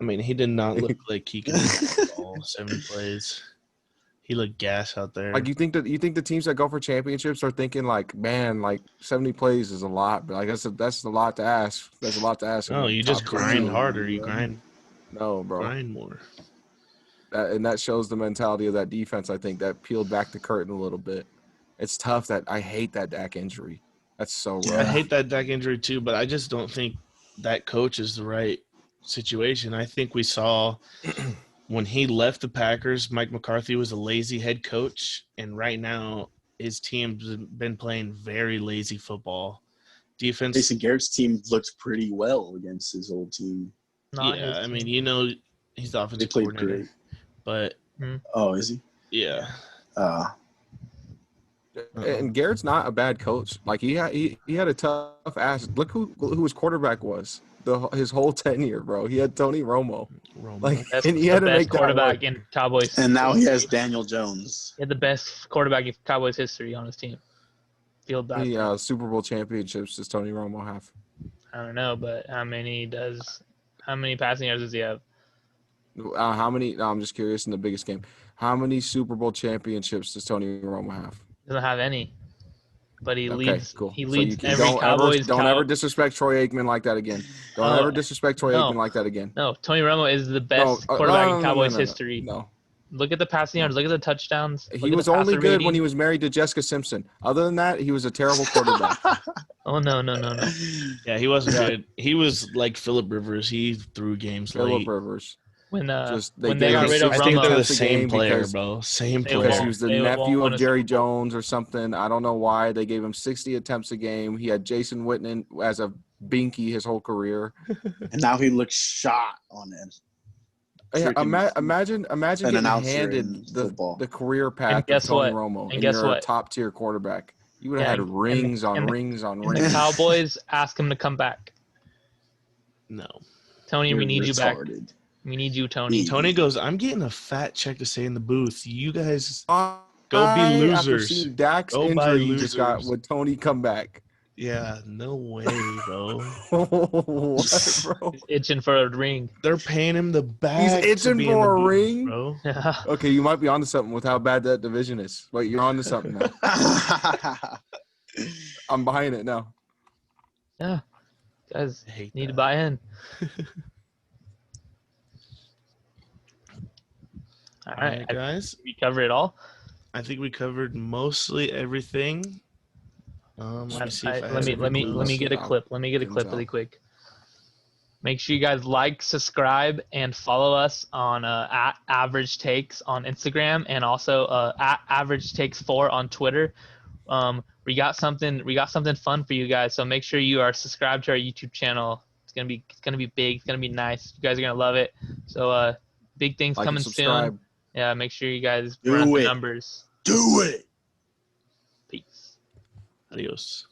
I mean, he did not look like he could do all 70 plays. He looked gas out there.
Like you think the teams that go for championships are thinking like, man, like 70 plays is a lot, but like that's a lot to ask. That's a lot to ask.
No,
of a
you
top
just
tier
grind
team.
harder. You grind
No, bro.
more.
And that shows the mentality of that defense. I think that peeled back the curtain a little bit. It's tough. That I hate that Dak injury. That's so rough.
I hate that Dak injury too, but I just don't think that coach is the right situation. I think we saw when he left the Packers, Mike McCarthy was a lazy head coach, and right now his team's been playing very lazy football. Defense.
Jason Garrett's team looked pretty well against his old team.
Not
Yeah, I
his
mean,
team.
he's the
They
offensive
played
coordinator,
great.
but
Oh, is he?
yeah.
And Garrett's not a bad coach. Like he had a tough ass. Look who his quarterback was. His whole tenure, bro. He had Tony Romo. Like,
That's
and he
the
had to
best
make that
quarterback
work.
in Cowboys.
And now he
history.
has Daniel Jones.
He had the best quarterback in Cowboys history on his team. Field
How
back.
many Super Bowl championships does Tony Romo have?
I don't know, but how many passing yards does he have?
How many? No, I'm just curious. In the biggest game, how many Super Bowl championships does Tony Romo have?
Doesn't have any. But he
Okay,
leads.
cool.
He
So
leads
you can,
every Cowboys.
don't ever disrespect Troy Aikman like that again. Don't
Oh,
ever disrespect Troy
no.
Aikman like that again.
No, Tony Romo is the
No,
best quarterback in Cowboys
no.
history.
No,
Look at the passing yards. Look at the touchdowns.
he was only good when he was married to Jessica Simpson. Other than that, he was a terrible quarterback.
Oh no.
Yeah, he wasn't good. He was like Phillip Rivers. He threw games
Phillip
late.
Rivers.
When
They
they got rid of
I think they're
Romo,
the same player, bro. Same
They
player.
Because he
won't-
was the
they won't
nephew
win
of
a
Jerry
Super Bowl.
Jones or something. I don't know why. They gave him 60 attempts a game. He had Jason Witten as a binky his whole career.
And now he looks shot on it.
Yeah,
Freaking
imagine
an
getting
announcer in
handed
football.
the career path of
guess
Tony
what?
Romo,
And
and
guess
you're a
what?
top tier quarterback. You would have
Yeah,
had
and
rings
the-
on
and the-
rings on
And the
rings.
Cowboys ask him to come back.
No.
Tony, we
You're
need you back.
retarded.
We need you, Tony.
Tony goes, I'm getting a fat check to stay in the booth. You guys
Go
be
After
losers.
seeing Dak's
Go buy
injury, you just got
losers.
would Tony come back?
Yeah, no way, bro.
What, bro?
He's itching for a ring.
They're paying him the bag.
He's
to
itching
be in
for
the
a
booth,
ring?
bro.
Okay, you might be onto something with how bad that division is. Wait, you're onto something now. I'm behind it now.
Yeah. Guys
I hate
need to
that.
buy in. All
All right,
right,
guys.
we cover it all.
I think we covered mostly everything. Let me see if I
Let
have
me get a clip. Let me get a clip really quick. Make sure you guys like, subscribe, and follow us on at Average Takes on Instagram and also at Average Takes 4 on Twitter. We got something fun for you guys, so make sure you are subscribed to our YouTube channel. It's gonna be big. It's gonna be nice. You guys are gonna love it. So big things
Like and
coming
subscribe.
soon. Yeah, make sure you guys
Do
run the
it.
numbers.
Do it.
Peace.
Adios.